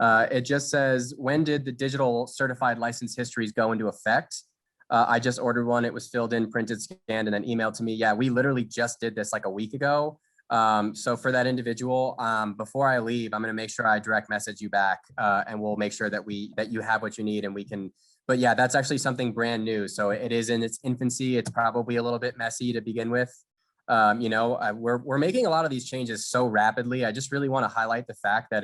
It just says, when did the digital certified license histories go into effect? I just ordered one. It was filled in, printed, scanned, and then emailed to me. Yeah, we literally just did this like a week ago. So for that individual, before I leave, I'm going to make sure I direct message you back, and we'll make sure that you have what you need, and we can, but yeah, that's actually something brand new. So it is in its infancy. It's probably a little bit messy to begin with. You know, we're making a lot of these changes so rapidly. I just really want to highlight the fact that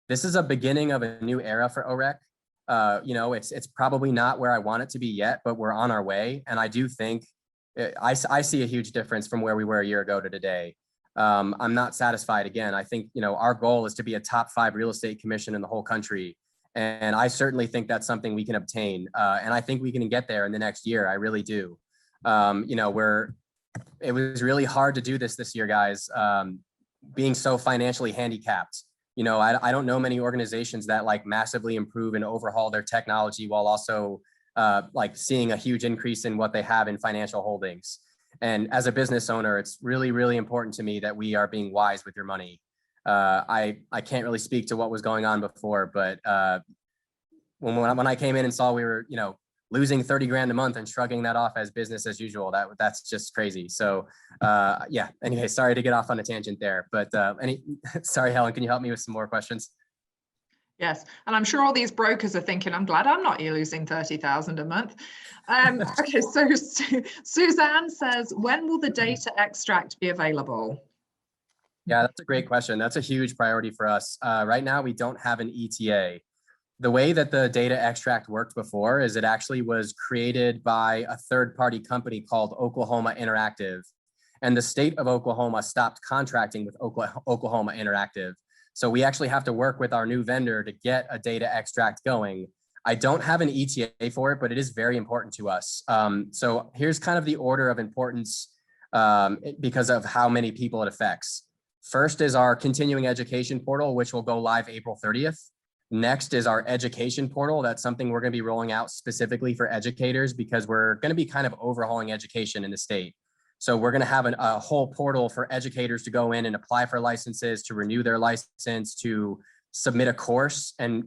this is a beginning of a new era for OREC. You know, it's probably not where I want it to be yet, but we're on our way. And I do think I see a huge difference from where we were a year ago to today. I'm not satisfied. Again, I think, you know, our goal is to be a top 5 real estate commission in the whole country. And I certainly think that's something we can obtain. And I think we can get there in the next year. I really do. You know, it was really hard to do this year, guys, being so financially handicapped. You know, I don't know many organizations that like massively improve and overhaul their technology while also like seeing a huge increase in what they have in financial holdings. And as a business owner, it's really, really important to me that we are being wise with your money. I can't really speak to what was going on before, but when I came in and saw we were, you know, losing 30 grand a month and shrugging that off as business as usual, that's just crazy. So yeah, anyway, sorry to get off on a tangent there, but sorry, Helen, can you help me with some more questions? Yes, and I'm sure all these brokers are thinking, I'm glad I'm not losing 30,000 a month. Okay, so Suzanne says, when will the data extract be available? Yeah, that's a great question. That's a huge priority for us. Right now, we don't have an ETA. The way that the data extract worked before is it actually was created by a third-party company called Oklahoma Interactive. And the state of Oklahoma stopped contracting with Oklahoma Interactive. So we actually have to work with our new vendor to get a data extract going. I don't have an ETA for it, but it is very important to us. So here's kind of the order of importance because of how many people it affects. First is our continuing education portal, which will go live April 30th. Next is our education portal. That's something we're going to be rolling out specifically for educators because we're going to be kind of overhauling education in the state. So we're going to have a whole portal for educators to go in and apply for licenses, to renew their license, to submit a course and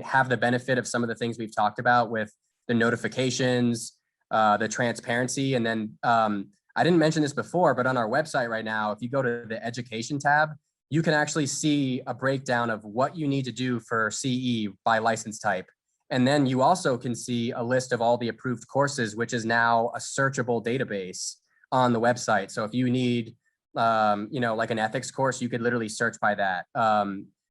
have the benefit of some of the things we've talked about with the notifications, the transparency. And then I didn't mention this before, but on our website right now, if you go to the education tab, you can actually see a breakdown of what you need to do for CE by license type. And then you also can see a list of all the approved courses, which is now a searchable database on the website. So if you need, you know, like an ethics course, you could literally search by that.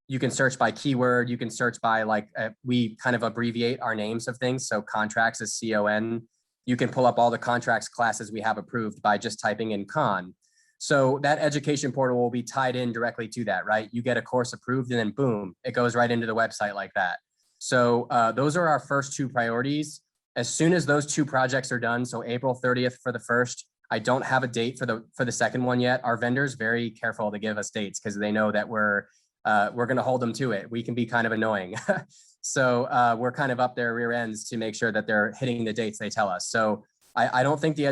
You can search by keyword. You can search by like, we kind of abbreviate our names of things. So contracts is CON. You can pull up all the contracts classes we have approved by just typing in con. So that education portal will be tied in directly to that, right? You get a course approved and then boom, it goes right into the website like that. So those are our first 2 priorities. As soon as those 2 projects are done, so April 30th for the first, I don't have a date for the second one yet. Our vendor's very careful to give us dates because they know that we're going to hold them to it. We can be kind of annoying. So we're kind of up their rear ends to make sure that they're hitting the dates they tell us. So I don't think the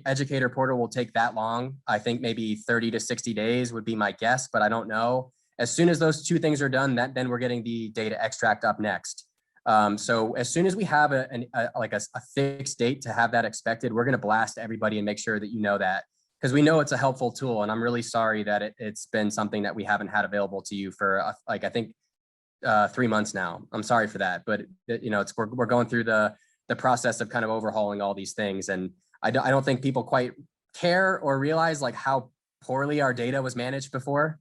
educator portal will take that long. I think maybe 30 to 60 days would be my guess, but I don't know. As soon as those 2 things are done, then we're getting the data extract up next. So as soon as we have a fixed date to have that expected, we're going to blast everybody and make sure that you know that, because we know it's a helpful tool. And I'm really sorry that it's been something that we haven't had available to you for I think 3 months now. I'm sorry for that, but you know, we're going through the process of kind of overhauling all these things. And I don't think people quite care or realize like how poorly our data was managed before.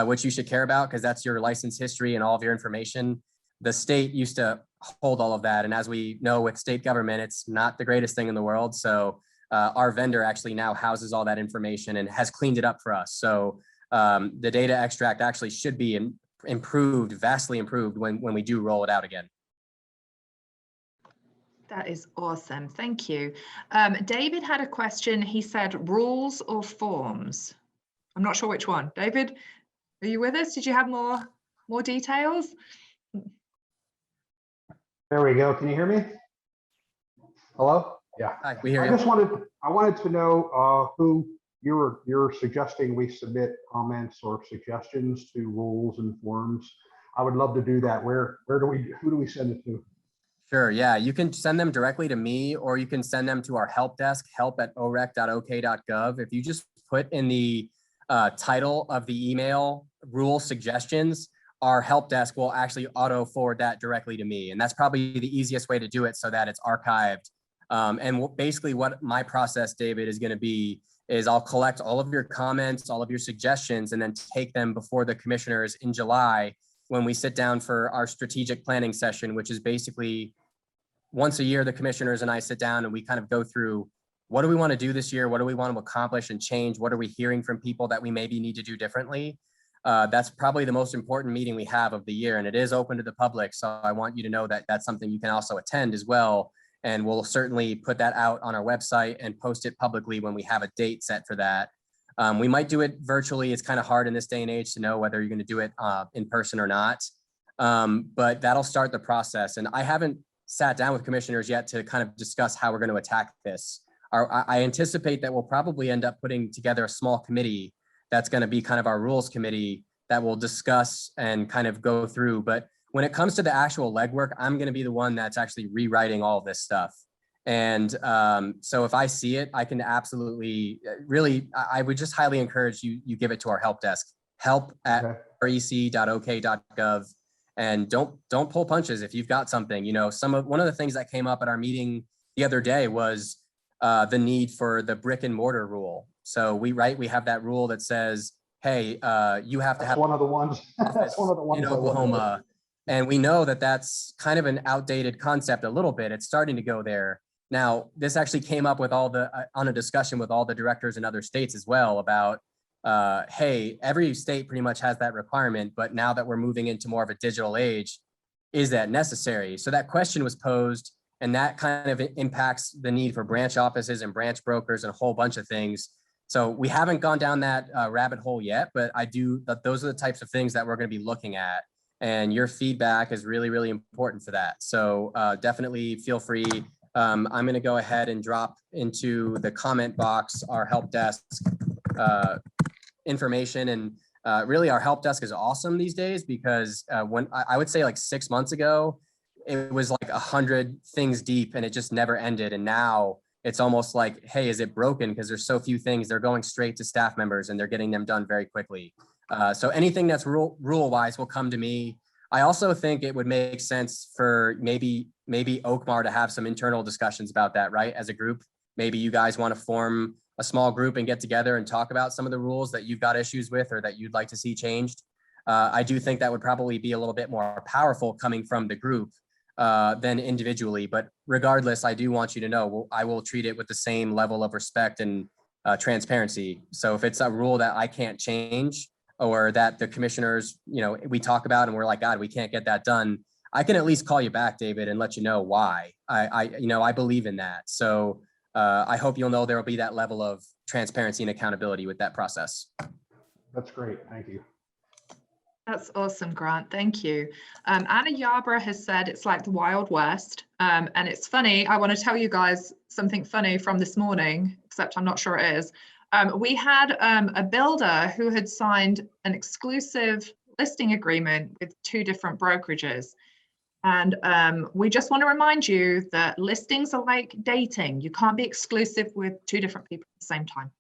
which you should care about because that's your license history and all of your information. The state used to hold all of that. And as we know with state government, it's not the greatest thing in the world. So our vendor actually now houses all that information and has cleaned it up for us. So the data extract actually should be improved, vastly improved when we do roll it out again. That is awesome. Thank you. David had a question. He said rules or forms. I'm not sure which one. David, are you with us? Did you have more details? There we go. Can you hear me? Hello? Yeah. Hi, we hear I you. just wanted to know who you're suggesting we submit comments or suggestions to rules and forms. I would love to do that. Who do we send it to? Sure. Yeah, you can send them directly to me, or you can send them to our help desk, help@orec.ok.gov. If you just put in the title of the email rule suggestions, our help desk will actually auto forward that directly to me. And that's probably the easiest way to do it so that it's archived. Basically what my process, David, is going to be is I'll collect all of your comments, all of your suggestions, and then take them before the commissioners in July when we sit down for our strategic planning session, which is basically once a year, the commissioners and I sit down and we kind of go through what do we want to do this year? What do we want to accomplish and change? What are we hearing from people that we maybe need to do differently? That's probably the most important meeting we have of the year, and it is open to the public. So I want you to know that that's something you can also attend as well. And we'll certainly put that out on our website and post it publicly when we have a date set for that. We might do it virtually. It's kind of hard in this day and age to know whether you're going to do it in person or not. But that'll start the process. And I haven't sat down with commissioners yet to kind of discuss how we're going to attack this. I anticipate that we'll probably end up putting together a small committee that's going to be kind of our rules committee that will discuss and kind of go through. But when it comes to the actual legwork, I'm going to be the one that's actually rewriting all of this stuff. And so if I see it, I can absolutely, really, I would just highly encourage you give it to our help desk, help@rec.ok.gov. And don't pull punches if you've got something. You know, one of the things that came up at our meeting the other day was the need for the brick and mortar rule. So we have that rule that says, hey, you have to have one of the ones. That's one of the ones in Oklahoma. And we know that that's kind of an outdated concept a little bit. It's starting to go there. Now, this actually came up with on a discussion with all the directors in other states as well about, hey, every state pretty much has that requirement, but now that we're moving into more of a digital age, is that necessary? So that question was posed, and that kind of impacts the need for branch offices and branch brokers and a whole bunch of things. So we haven't gone down that rabbit hole yet, but those are the types of things that we're going to be looking at. And your feedback is really, really important for that. So definitely feel free. I'm going to go ahead and drop into the comment box our help desk information. And really our help desk is awesome these days because when I would say like 6 months ago, it was like 100 things deep and it just never ended. And now it's almost like, hey, is it broken? Because there's so few things. They're going straight to staff members and they're getting them done very quickly. So anything that's rule wise will come to me. I also think it would make sense for maybe Oakmar to have some internal discussions about that, right? As a group, maybe you guys want to form a small group and get together and talk about some of the rules that you've got issues with or that you'd like to see changed. I do think that would probably be a little bit more powerful coming from the group than individually. But regardless, I do want you to know I will treat it with the same level of respect and transparency. So if it's a rule that I can't change or that the commissioners, we talk about and we're like, God, we can't get that done, I can at least call you back, David, and let you know why. I believe in that. So I hope you'll know there will be that level of transparency and accountability with that process. That's great. Thank you. That's awesome, Grant. Thank you. Anna Yarborough has said it's like the Wild West. And it's funny. I want to tell you guys something funny from this morning, except I'm not sure it is. We had a builder who had signed an exclusive listing agreement with 2 different brokerages. And we just want to remind you that listings are like dating. You can't be exclusive with 2 different people at the same time.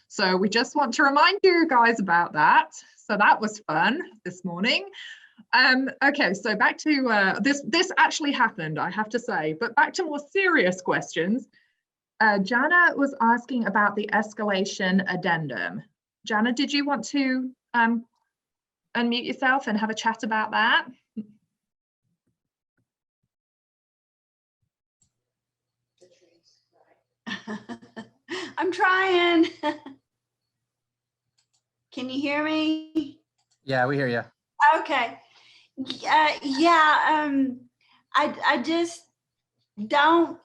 So we just want to remind you guys about that. So that was fun this morning. Okay, so back to this actually happened, I have to say, but back to more serious questions. Jana was asking about the escalation addendum. Jana, did you want to unmute yourself and have a chat about that. I'm trying. Can you hear me? Yeah, we hear you. Okay. Yeah. I just don't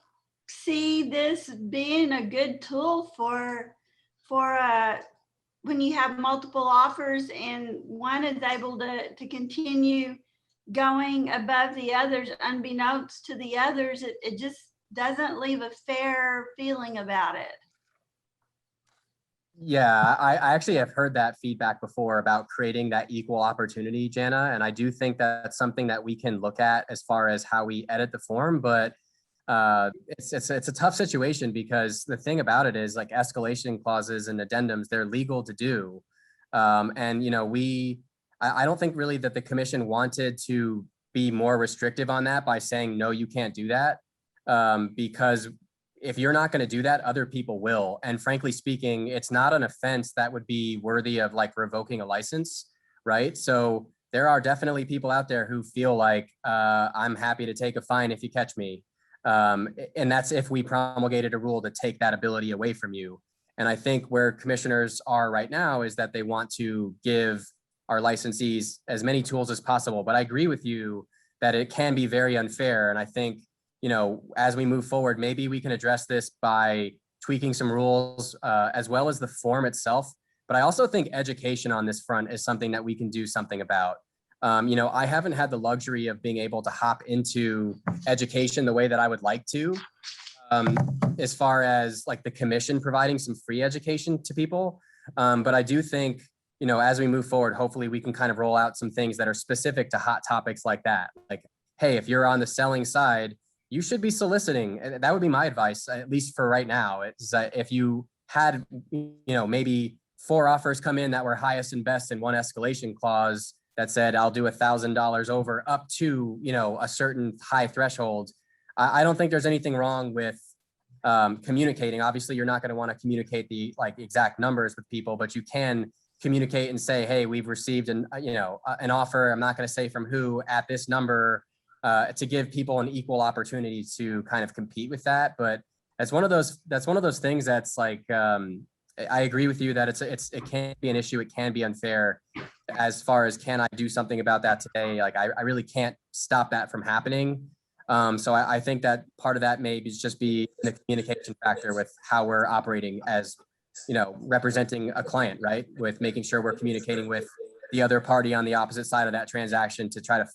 see this being a good tool for when you have multiple offers and one is able to continue going above the others unbeknownst to the others. It just doesn't leave a fair feeling about it. Yeah, I actually have heard that feedback before about creating that equal opportunity, Jana. And I do think that's something that we can look at as far as how we edit the form. But it's a tough situation because the thing about it is like escalation clauses and addendums, they're legal to do. And, you know, I don't think really that the commission wanted to be more restrictive on that by saying, no, you can't do that. Because if you're not going to do that, other people will. And frankly speaking, it's not an offense that would be worthy of like revoking a license, right? So there are definitely people out there who feel like I'm happy to take a fine if you catch me. And that's if we promulgated a rule to take that ability away from you. And I think where commissioners are right now is that they want to give our licensees as many tools as possible. But I agree with you that it can be very unfair. And I think, you know, as we move forward, maybe we can address this by tweaking some rules as well as the form itself. But I also think education on this front is something that we can do something about. You know, I haven't had the luxury of being able to hop into education the way that I would like to, as far as like the commission providing some free education to people. But I do think, you know, as we move forward, hopefully we can kind of roll out some things that are specific to hot topics like that. Like, hey, if you're on the selling side, you should be soliciting. That would be my advice, at least for right now. It's that if you had, you know, maybe 4 offers come in that were highest and best in one escalation clause that said, I'll do $1,000 over up to, you know, a certain high threshold. I don't think there's anything wrong with communicating. Obviously, you're not going to want to communicate the like exact numbers with people, but you can communicate and say, hey, we've received an offer. I'm not going to say from who at this number. To give people an equal opportunity to kind of compete with that. But that's one of those things that's like, I agree with you that it can be an issue. It can be unfair as far as, can I do something about that today? Like, I really can't stop that from happening. So I think that part of that may just be the communication factor with how we're operating as, you know, representing a client, right? With making sure we're communicating with the other party on the opposite side of that transaction to try to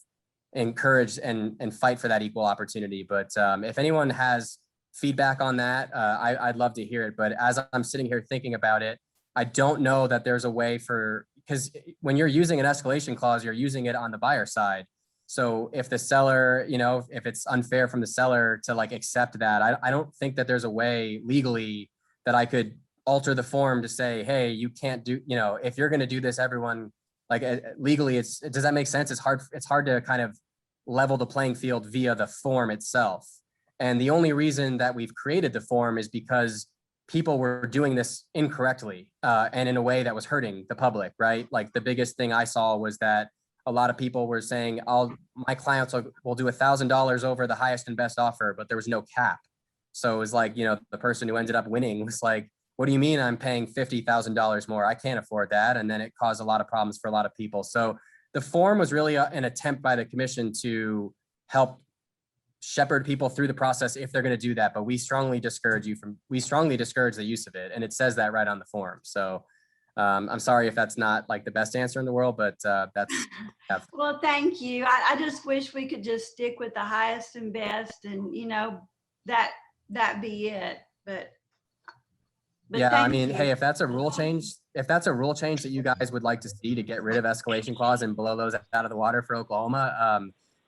encourage and fight for that equal opportunity. But if anyone has feedback on that, I'd love to hear it. But as I'm sitting here thinking about it, I don't know that there's a way because when you're using an escalation clause, you're using it on the buyer side. So if the seller, you know, if it's unfair from the seller to like accept that, I don't think that there's a way legally that I could alter the form to say, hey, you can't do, you know, if you're going to do this, everyone, like legally, does that make sense? It's hard to kind of level the playing field via the form itself. And the only reason that we've created the form is because people were doing this incorrectly and in a way that was hurting the public, right? Like the biggest thing I saw was that a lot of people were saying, my clients will do $1,000 over the highest and best offer, but there was no cap. So it was like, you know, the person who ended up winning was like, what do you mean I'm paying $50,000 more? I can't afford that. And then it caused a lot of problems for a lot of people. So the form was really an attempt by the commission to help shepherd people through the process if they're going to do that. But we strongly discourage the use of it. And it says that right on the form. So I'm sorry if that's not like the best answer in the world, but that's. Yeah. Well, thank you. I just wish we could just stick with the highest and best and, you know, that be it. But yeah, I mean, hey, if that's a rule change that you guys would like to see to get rid of escalation clause and blow those out of the water for Oklahoma,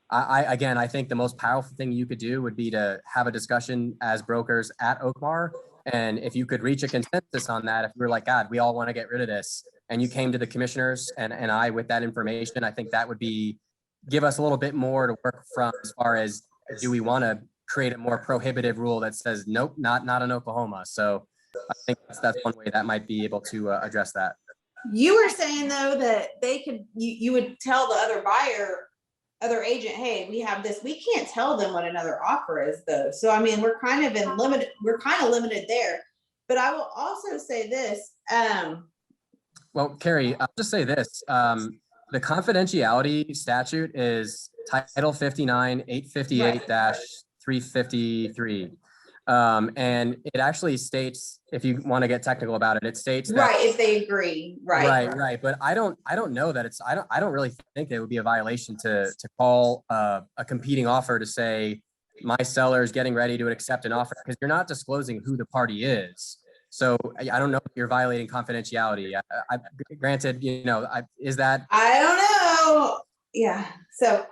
I think the most powerful thing you could do would be to have a discussion as brokers at Oakmar. And if you could reach a consensus on that, if we're like, God, we all want to get rid of this, and you came to the commissioners and I with that information, I think that would give us a little bit more to work from as far as, do we want to create a more prohibitive rule that says, nope, not in Oklahoma. So I think that's one way that might be able to address that. You were saying though that they could, you would tell the other buyer, other agent, hey, we have this. We can't tell them what another offer is though. So I mean, we're kind of limited there. But I will also say this. Well, Carrie, I'll just say this. The confidentiality statute is Title 59, 858-353. And it actually states, if you want to get technical about it, it states that, Right, if they agree, right. Right. But I don't know that I don't really think it would be a violation to call a competing offer to say, my seller is getting ready to accept an offer, because you're not disclosing who the party is. So I don't know if you're violating confidentiality. I granted, is that? I don't know. Yeah, so.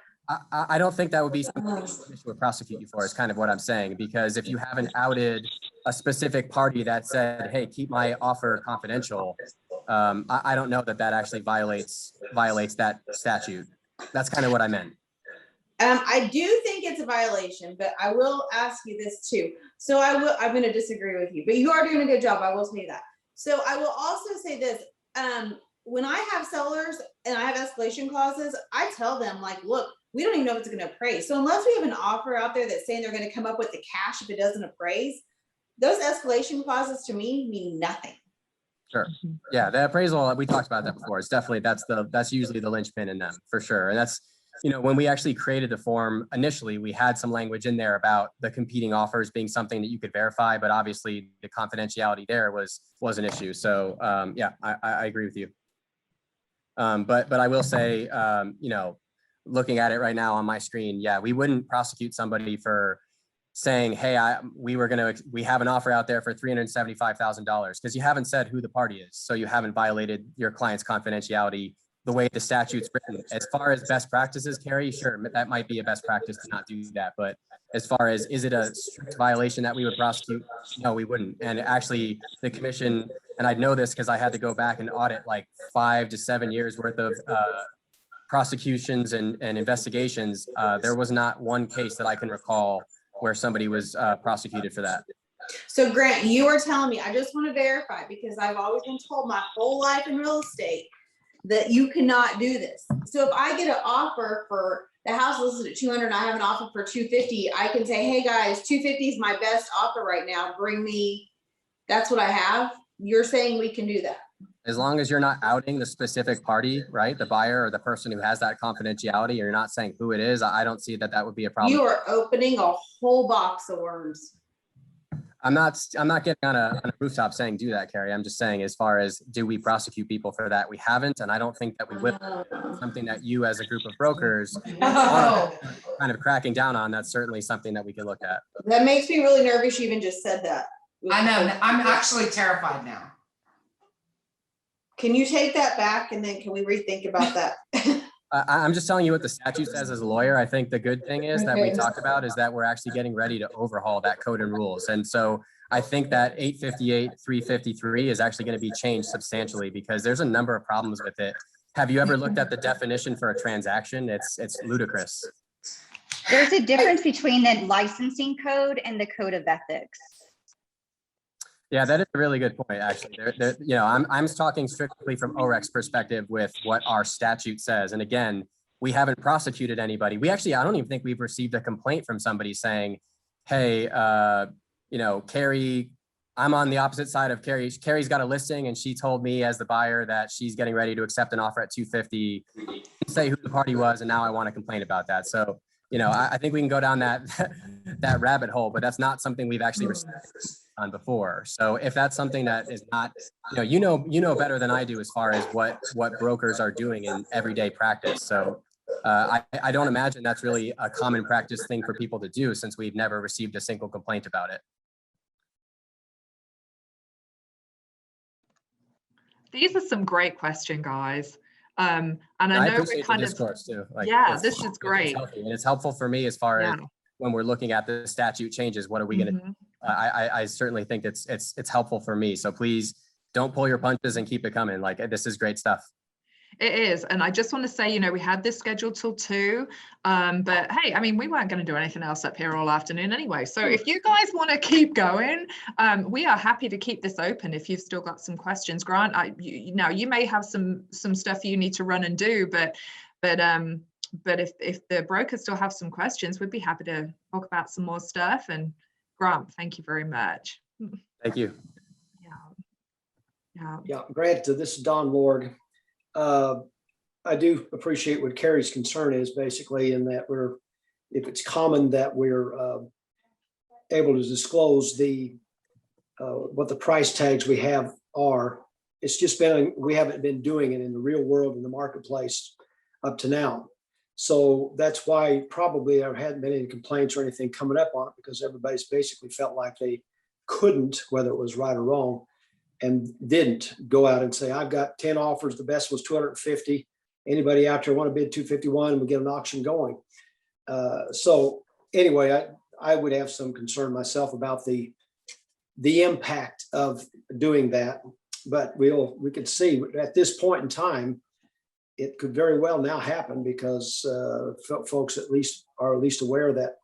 I don't think that would be something the commission would prosecute you for, is kind of what I'm saying, because if you haven't outed a specific party that said, hey, keep my offer confidential, I don't know that actually violates that statute. That's kind of what I meant. I do think it's a violation, but I will ask you this too. So I'm going to disagree with you, but you are doing a good job. I will tell you that. So I will also say this. When I have sellers and I have escalation clauses, I tell them like, look, we don't even know if it's going to appraise. So unless we have an offer out there that's saying they're going to come up with the cash if it doesn't appraise, those escalation clauses to me mean nothing. Sure. Yeah, the appraisal, we talked about that before. It's definitely, that's usually the linchpin in them, for sure. And that's, when we actually created the form initially, we had some language in there about the competing offers being something that you could verify, but obviously the confidentiality there was an issue. So yeah, I agree with you. But I will say, looking at it right now on my screen, yeah, we wouldn't prosecute somebody for saying, hey, we have an offer out there for $375,000, because you haven't said who the party is. So you haven't violated your client's confidentiality the way the statute's written. As far as best practices, Carrie, sure, that might be a best practice to not do that. But as far as, is it a strict violation that we would prosecute? No, we wouldn't. And actually the commission, and I know this because I had to go back and audit like 5 to 7 years worth of prosecutions and investigations. There was not one case that I can recall where somebody was prosecuted for that. So Grant, you are telling me, I just want to verify, because I've always been told my whole life in real estate that you cannot do this. So if I get an offer for the house listed at 200 and I have an offer for 250, I can say, hey guys, 250 is my best offer right now. Bring me, that's what I have. You're saying we can do that? As long as you're not outing the specific party, right? The buyer or the person who has that confidentiality, or you're not saying who it is, I don't see that would be a problem. You are opening a whole box of worms. I'm not getting on a rooftop saying do that, Carrie. I'm just saying, as far as, do we prosecute people for that? We haven't, and I don't think that we will. Something that you as a group of brokers are kind of cracking down on, that's certainly something that we can look at. That makes me really nervous. You even just said that. I know, I'm actually terrified now. Can you take that back, and then can we rethink about that? I'm just telling you what the statute says as a lawyer. I think the good thing is that we talked about is that we're actually getting ready to overhaul that code and rules. And so I think that 858-353 is actually going to be changed substantially, because there's a number of problems with it. Have you ever looked at the definition for a transaction? It's ludicrous. There's a difference between the licensing code and the code of ethics. Yeah, that is a really good point, actually. I'm talking strictly from OREC's perspective with what our statute says. And again, we haven't prosecuted anybody. I don't even think we've received a complaint from somebody saying, hey, Carrie, I'm on the opposite side of Carrie. Carrie's got a listing and she told me as the buyer that she's getting ready to accept an offer at 250, say who the party was, and now I want to complain about that. So, I think we can go down that rabbit hole, but that's not something we've actually received on before. So if that's something that is not, you know better than I do as far as what brokers are doing in everyday practice. So I don't imagine that's really a common practice thing for people to do, since we've never received a single complaint about it. These are some great questions, guys. And I know we're kind of, too. yeah, this is great. And it's helpful for me as far as when we're looking at the statute changes, what are we going to do? I certainly think it's helpful for me. So please don't pull your punches and keep it coming. Like, this is great stuff. It is. And I just want to say, we had this scheduled till 2, but hey, I mean, we weren't going to do anything else up here all afternoon anyway. So if you guys want to keep going, we are happy to keep this open if you've still got some questions. Grant, now you may have some stuff you need to run and do, but if the brokers still have some questions, we'd be happy to talk about some more stuff. And Grant, thank you very much. Thank you. Yeah, Grant, this is Don Ward. I do appreciate what Carrie's concern is, basically, in that if it's common that we're able to disclose what the price tags we have are. It's just we haven't been doing it in the real world in the marketplace up to now. So that's why probably there hadn't been any complaints or anything coming up on it, because everybody's basically felt like they couldn't, whether it was right or wrong, and didn't go out and say, I've got 10 offers. The best was 250. Anybody out there want to bid 251, and we get an auction going. So anyway, I would have some concern myself about the impact of doing that, but we could see at this point in time, it could very well now happen, because folks at least are aware that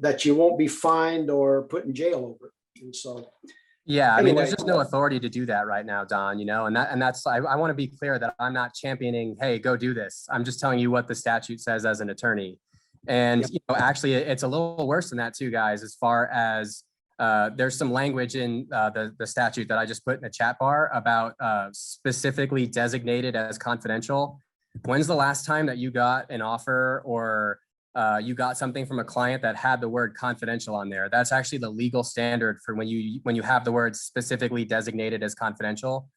that you won't be fined or put in jail over it. And so, yeah, I mean, anyway, there's just no authority to do that right now, Don, and that's, I want to be clear that I'm not championing, hey, go do this. I'm just telling you what the statute says as an attorney. And, actually it's a little worse than that too, guys, as far as there's some language in the statute that I just put in the chat bar about specifically designated as confidential. When's the last time that you got an offer or you got something from a client that had the word confidential on there? That's actually the legal standard for when you have the word specifically designated as confidential.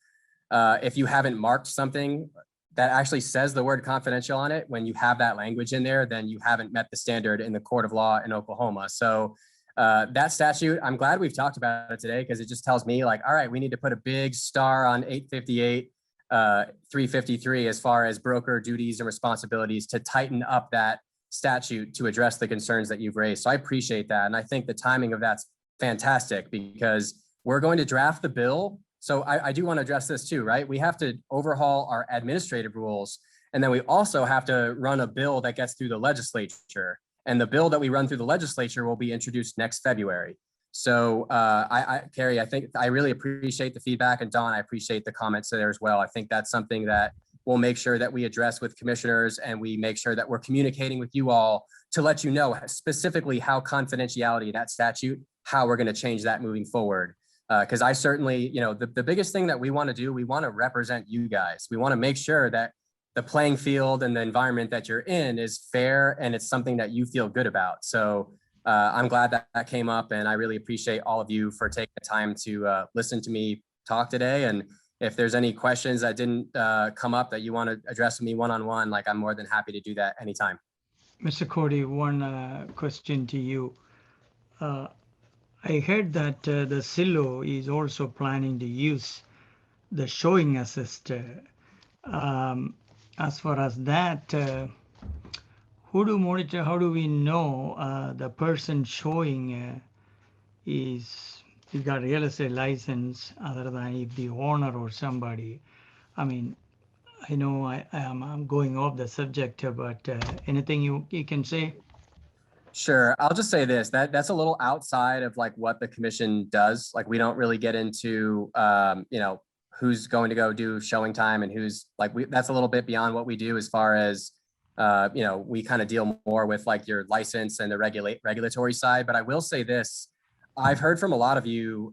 If you haven't marked something that actually says the word confidential on it, when you have that language in there, then you haven't met the standard in the court of law in Oklahoma. So that statute, I'm glad we've talked about it today, because it just tells me like, all right, we need to put a big star on 858, 353 as far as broker duties and responsibilities to tighten up that statute to address the concerns that you've raised. So I appreciate that. And I think the timing of that's fantastic, because we're going to draft the bill. So I do want to address this too, right? We have to overhaul our administrative rules. And then we also have to run a bill that gets through the legislature. And the bill that we run through the legislature will be introduced next February. So Carrie, I think I really appreciate the feedback, and Don, I appreciate the comments there as well. I think that's something that we'll make sure that we address with commissioners, and we make sure that we're communicating with you all to let you know specifically how confidentiality, that statute, how we're going to change that moving forward. Because I certainly, the biggest thing that we want to do, we want to represent you guys. We want to make sure that the playing field and the environment that you're in is fair, and it's something that you feel good about. So I'm glad that came up, and I really appreciate all of you for taking the time to listen to me talk today. And if there's any questions that didn't come up that you want to address with me one-on-one, like, I'm more than happy to do that anytime. Mr. Cody, one question to you. I heard that the Silo is also planning to use the showing assist. As far as that, who do monitor? How do we know the person showing is got a real estate license, other than if the owner or somebody? I mean, I know I'm going off the subject, but anything you can say? Sure. I'll just say this, that's a little outside of like what the commission does. Like, we don't really get into, who's going to go do showing time and who's like, that's a little bit beyond what we do, as far as, we kind of deal more with like your license and the regulatory side. But I will say this, I've heard from a lot of you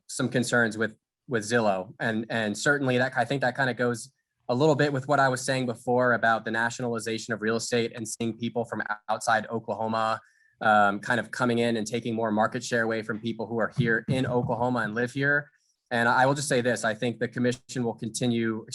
some concerns with Zillow, and certainly that, I think that kind of goes a little bit with what I was saying before about the nationalization of real estate and seeing people from outside Oklahoma kind of coming in and taking more market share away from people who are here in Oklahoma and live here. And I will just say this, I think the commission will continue,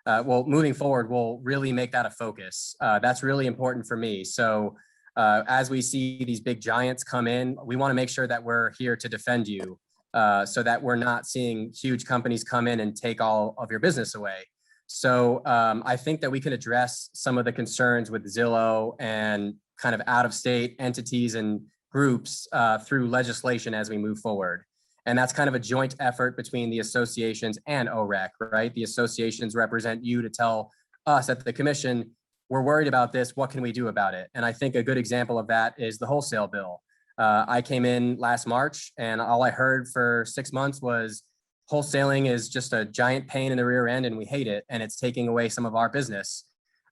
moving forward, we'll really make that a focus. That's really important for me. So as we see these big giants come in, we want to make sure that we're here to defend you, so that we're not seeing huge companies come in and take all of your business away. So I think that we can address some of the concerns with Zillow and kind of out-of-state entities and groups through legislation as we move forward. And that's kind of a joint effort between the associations and OREC, right? The associations represent you to tell us at the commission, we're worried about this, what can we do about it? And I think a good example of that is the Wholesale Bill. I came in last March and all I heard for 6 months was wholesaling is just a giant pain in the rear end and we hate it and it's taking away some of our business.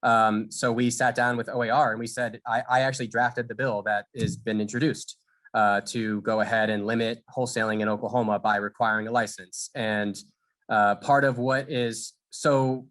So we sat down with OAR and we said, I actually drafted the bill that has been introduced to go ahead and limit wholesaling in Oklahoma by requiring a license. And part of what is so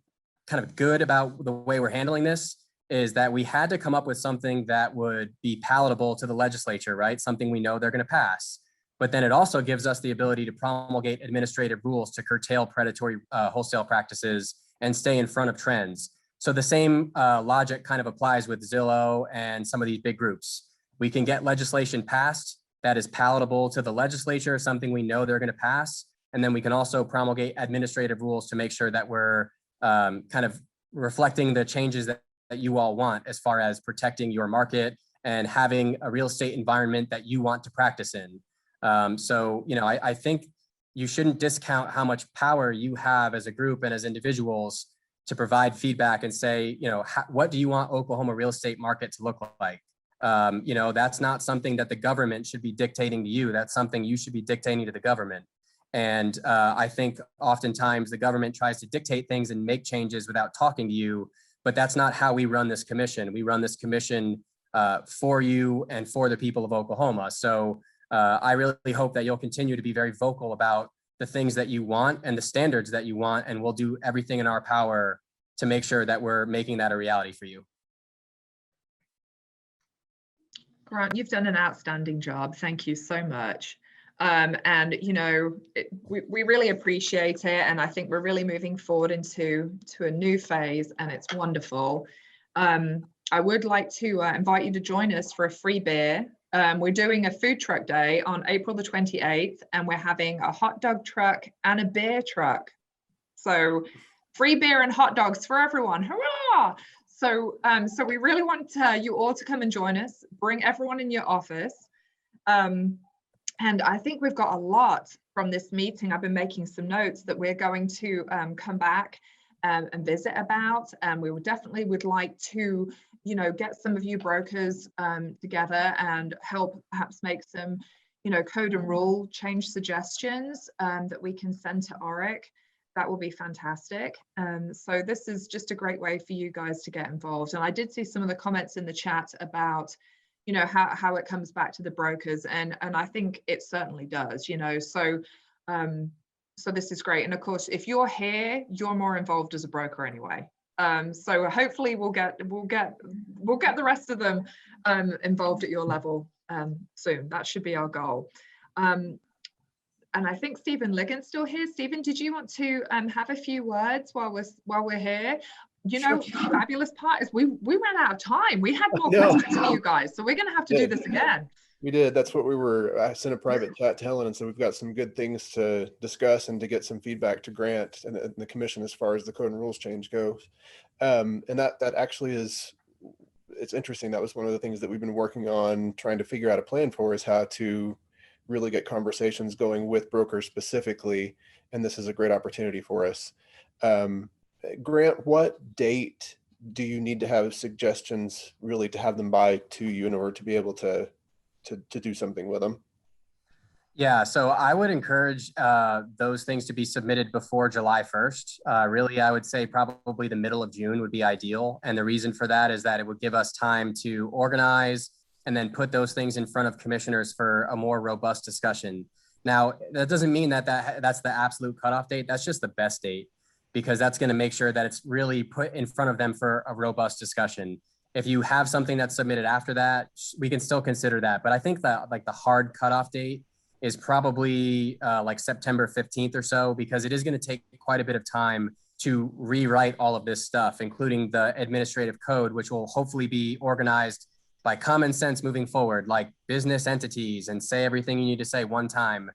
kind of good about the way we're handling this is that we had to come up with something that would be palatable to the legislature, right? Something we know they're going to pass. But then it also gives us the ability to promulgate administrative rules to curtail predatory wholesale practices and stay in front of trends. So the same logic kind of applies with Zillow and some of these big groups. We can get legislation passed that is palatable to the legislature, something we know they're going to pass. And then we can also promulgate administrative rules to make sure that we're kind of reflecting the changes that you all want as far as protecting your market and having a real estate environment that you want to practice in. So, you know, I think you shouldn't discount how much power you have as a group and as individuals to provide feedback and say, you know, what do you want Oklahoma real estate market to look like? You know, that's not something that the government should be dictating to you. That's something you should be dictating to the government. And I think oftentimes the government tries to dictate things and make changes without talking to you, but that's not how we run this commission. We run this commission for you and for the people of Oklahoma. So I really hope that you'll continue to be very vocal about the things that you want and the standards that you want, and we'll do everything in our power to make sure that we're making that a reality for you. Grant, you've done an outstanding job. Thank you so much. And, you know, we really appreciate it. And I think we're really moving forward into a new phase, and it's wonderful. I would like to invite you to join us for a free beer. We're doing a food truck day on April the 28th, and we're having a hot dog truck and a beer truck. So free beer and hot dogs for everyone. Hurrah! So, so we really want you all to come and join us. Bring everyone in your office. And I think we've got a lot from this meeting. I've been making some notes that we're going to come back and visit about. And we would definitely like to, you know, get some of you brokers together and help perhaps make some, you know, code and rule change suggestions that we can send to OREC. That will be fantastic. So this is just a great way for you guys to get involved. And I did see some of the comments in the chat about, you know, how it comes back to the brokers, and I think it certainly does, you know. So so this is great. And of course, if you're here, you're more involved as a broker anyway. So hopefully we'll get the rest of them involved at your level soon. That should be our goal. And I think Stephen Ligon's still here. Stephen, did you want to have a few words while we're here? You know, the fabulous part is we ran out of time. We had more questions for you guys, so we're going to have to do this again. We did. That's what I sent a private chat to Helen and said we've got some good things to discuss and to get some feedback to Grant and the commission as far as the code and rules change goes. And that actually is, it's interesting. That was one of the things that we've been working on, trying to figure out a plan for, is how to really get conversations going with brokers specifically. And this is a great opportunity for us. Grant, what date do you need to have suggestions really to have them by to you in order to be able to do something with them? Yeah, so I would encourage those things to be submitted before July 1st. Really, I would say probably the middle of June would be ideal. And the reason for that is that it would give us time to organize and then put those things in front of commissioners for a more robust discussion. Now, that doesn't mean that that's the absolute cutoff date. That's just the best date, because that's going to make sure that it's really put in front of them for a robust discussion. If you have something that's submitted after that, we can still consider that. But I think that like the hard cutoff date is probably like September 15th or so, because it is going to take quite a bit of time to rewrite all of this stuff, including the administrative code, which will hopefully be organized by common sense moving forward, like business entities, and say everything you need to say one time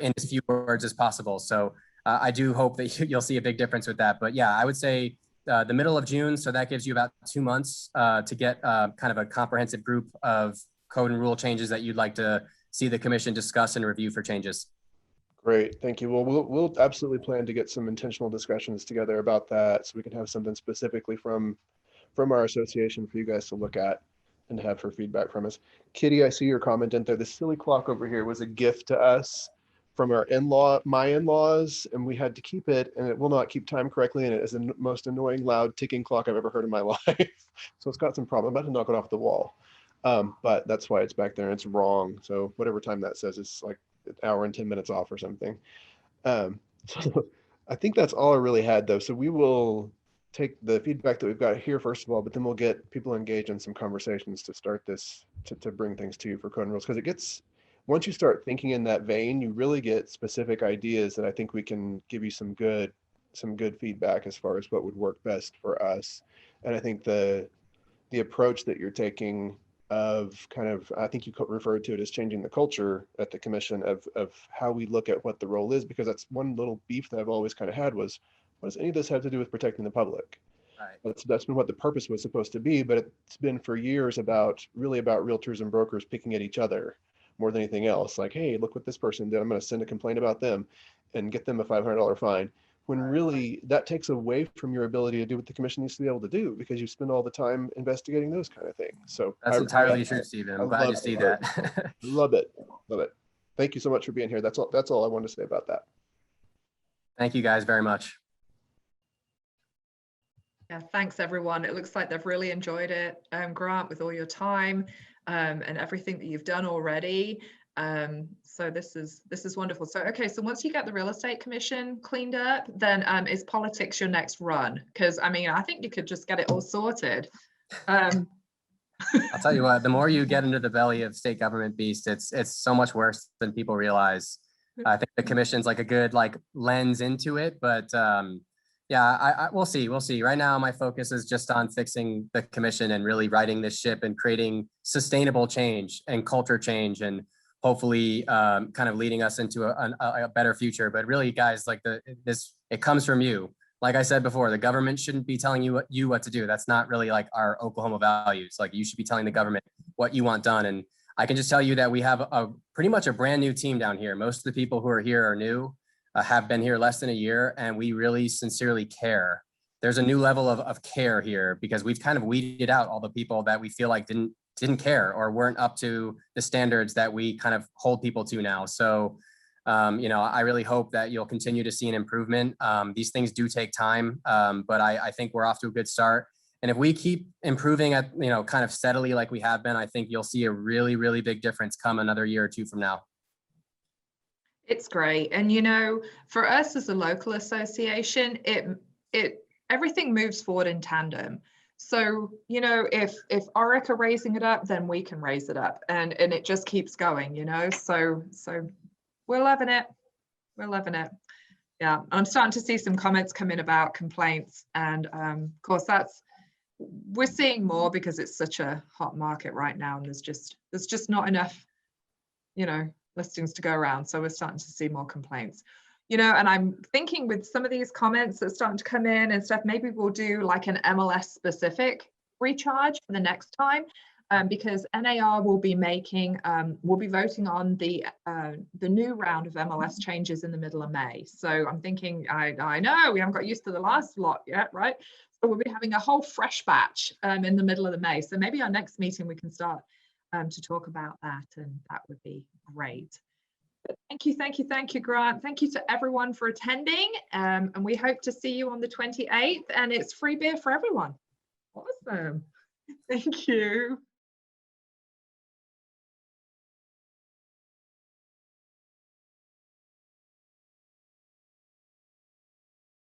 in as few words as possible. So I do hope that you'll see a big difference with that. But yeah, I would say the middle of June. So that gives you about 2 months to get kind of a comprehensive group of code and rule changes that you'd like to see the commission discuss and review for changes. Great, thank you. Well, we'll absolutely plan to get some intentional discussions together about that, so we can have something specifically from our association for you guys to look at and have for feedback from us. Kitty, I see your comment in there. The silly clock over here was a gift to us from my in-laws, and we had to keep it, and it will not keep time correctly, and it is the most annoying, loud ticking clock I've ever heard in my life. So it's got some problem. I'm about to knock it off the wall. But that's why it's back there and it's wrong. So whatever time that says, it's like an hour and 10 minutes off or something. So I think that's all I really had though. So we will take the feedback that we've got here first of all, but then we'll get people engaged in some conversations to start this, to bring things to you for code and rules. Because it gets, once you start thinking in that vein, you really get specific ideas that I think we can give you some good feedback as far as what would work best for us. And I think the approach that you're taking of kind of, I think you referred to it as changing the culture at the commission of how we look at what the role is, because that's one little beef that I've always kind of had was, what does any of this have to do with protecting the public? Right. That's been what the purpose was supposed to be, but it's been for years about realtors and brokers picking at each other more than anything else. Like, hey, look what this person did. I'm going to send a complaint about them and get them a $500 fine. When really that takes away from your ability to do what the commission needs to be able to do, because you spend all the time investigating those kind of things. So That's entirely true, Stephen. I'm glad to see that. Love it. Love it. Thank you so much for being here. That's all I wanted to say about that. Thank you guys very much. Yeah, thanks everyone. It looks like they've really enjoyed it, Grant, with all your time and everything that you've done already. So this is wonderful. So okay, so once you get the real estate commission cleaned up, then is politics your next run? Because I mean, I think you could just get it all sorted. I'll tell you what, the more you get into the belly of state government beast, it's so much worse than people realize. I think the commission's like a good lens into it, but yeah, we'll see. Right now, my focus is just on fixing the commission and really righting this ship and creating sustainable change and culture change, and hopefully kind of leading us into a better future. But really, guys, it comes from you. Like I said before, the government shouldn't be telling you what to do. That's not really like our Oklahoma values. Like, you should be telling the government what you want done. And I can just tell you that we have pretty much a brand new team down here. Most of the people who are here are new, have been here less than a year, and we really sincerely care. There's a new level of care here because we've kind of weeded out all the people that we feel like didn't care or weren't up to the standards that we kind of hold people to now. So, I really hope that you'll continue to see an improvement. These things do take time, but I think we're off to a good start. And if we keep improving at, kind of steadily like we have been, I think you'll see a really, really big difference come another year or two from now. It's great. And, for us as a local association, everything moves forward in tandem. So, if ORIC are raising it up, then we can raise it up, and it just keeps going, so we're loving it. We're loving it. Yeah. I'm starting to see some comments come in about complaints. And of course we're seeing more because it's such a hot market right now. And there's just not enough, listings to go around. So we're starting to see more complaints, and I'm thinking with some of these comments that are starting to come in and stuff, maybe we'll do like an MLS specific recharge for the next time, because NAR will be voting on the new round of MLS changes in the middle of May. So I'm thinking, I know we haven't got used to the last lot yet, right? So we'll be having a whole fresh batch in the middle of the May. So maybe our next meeting we can start to talk about that, and that would be great. But thank you, Grant. Thank you to everyone for attending, and we hope to see you on the 28th, and it's free beer for everyone. Awesome. Thank you.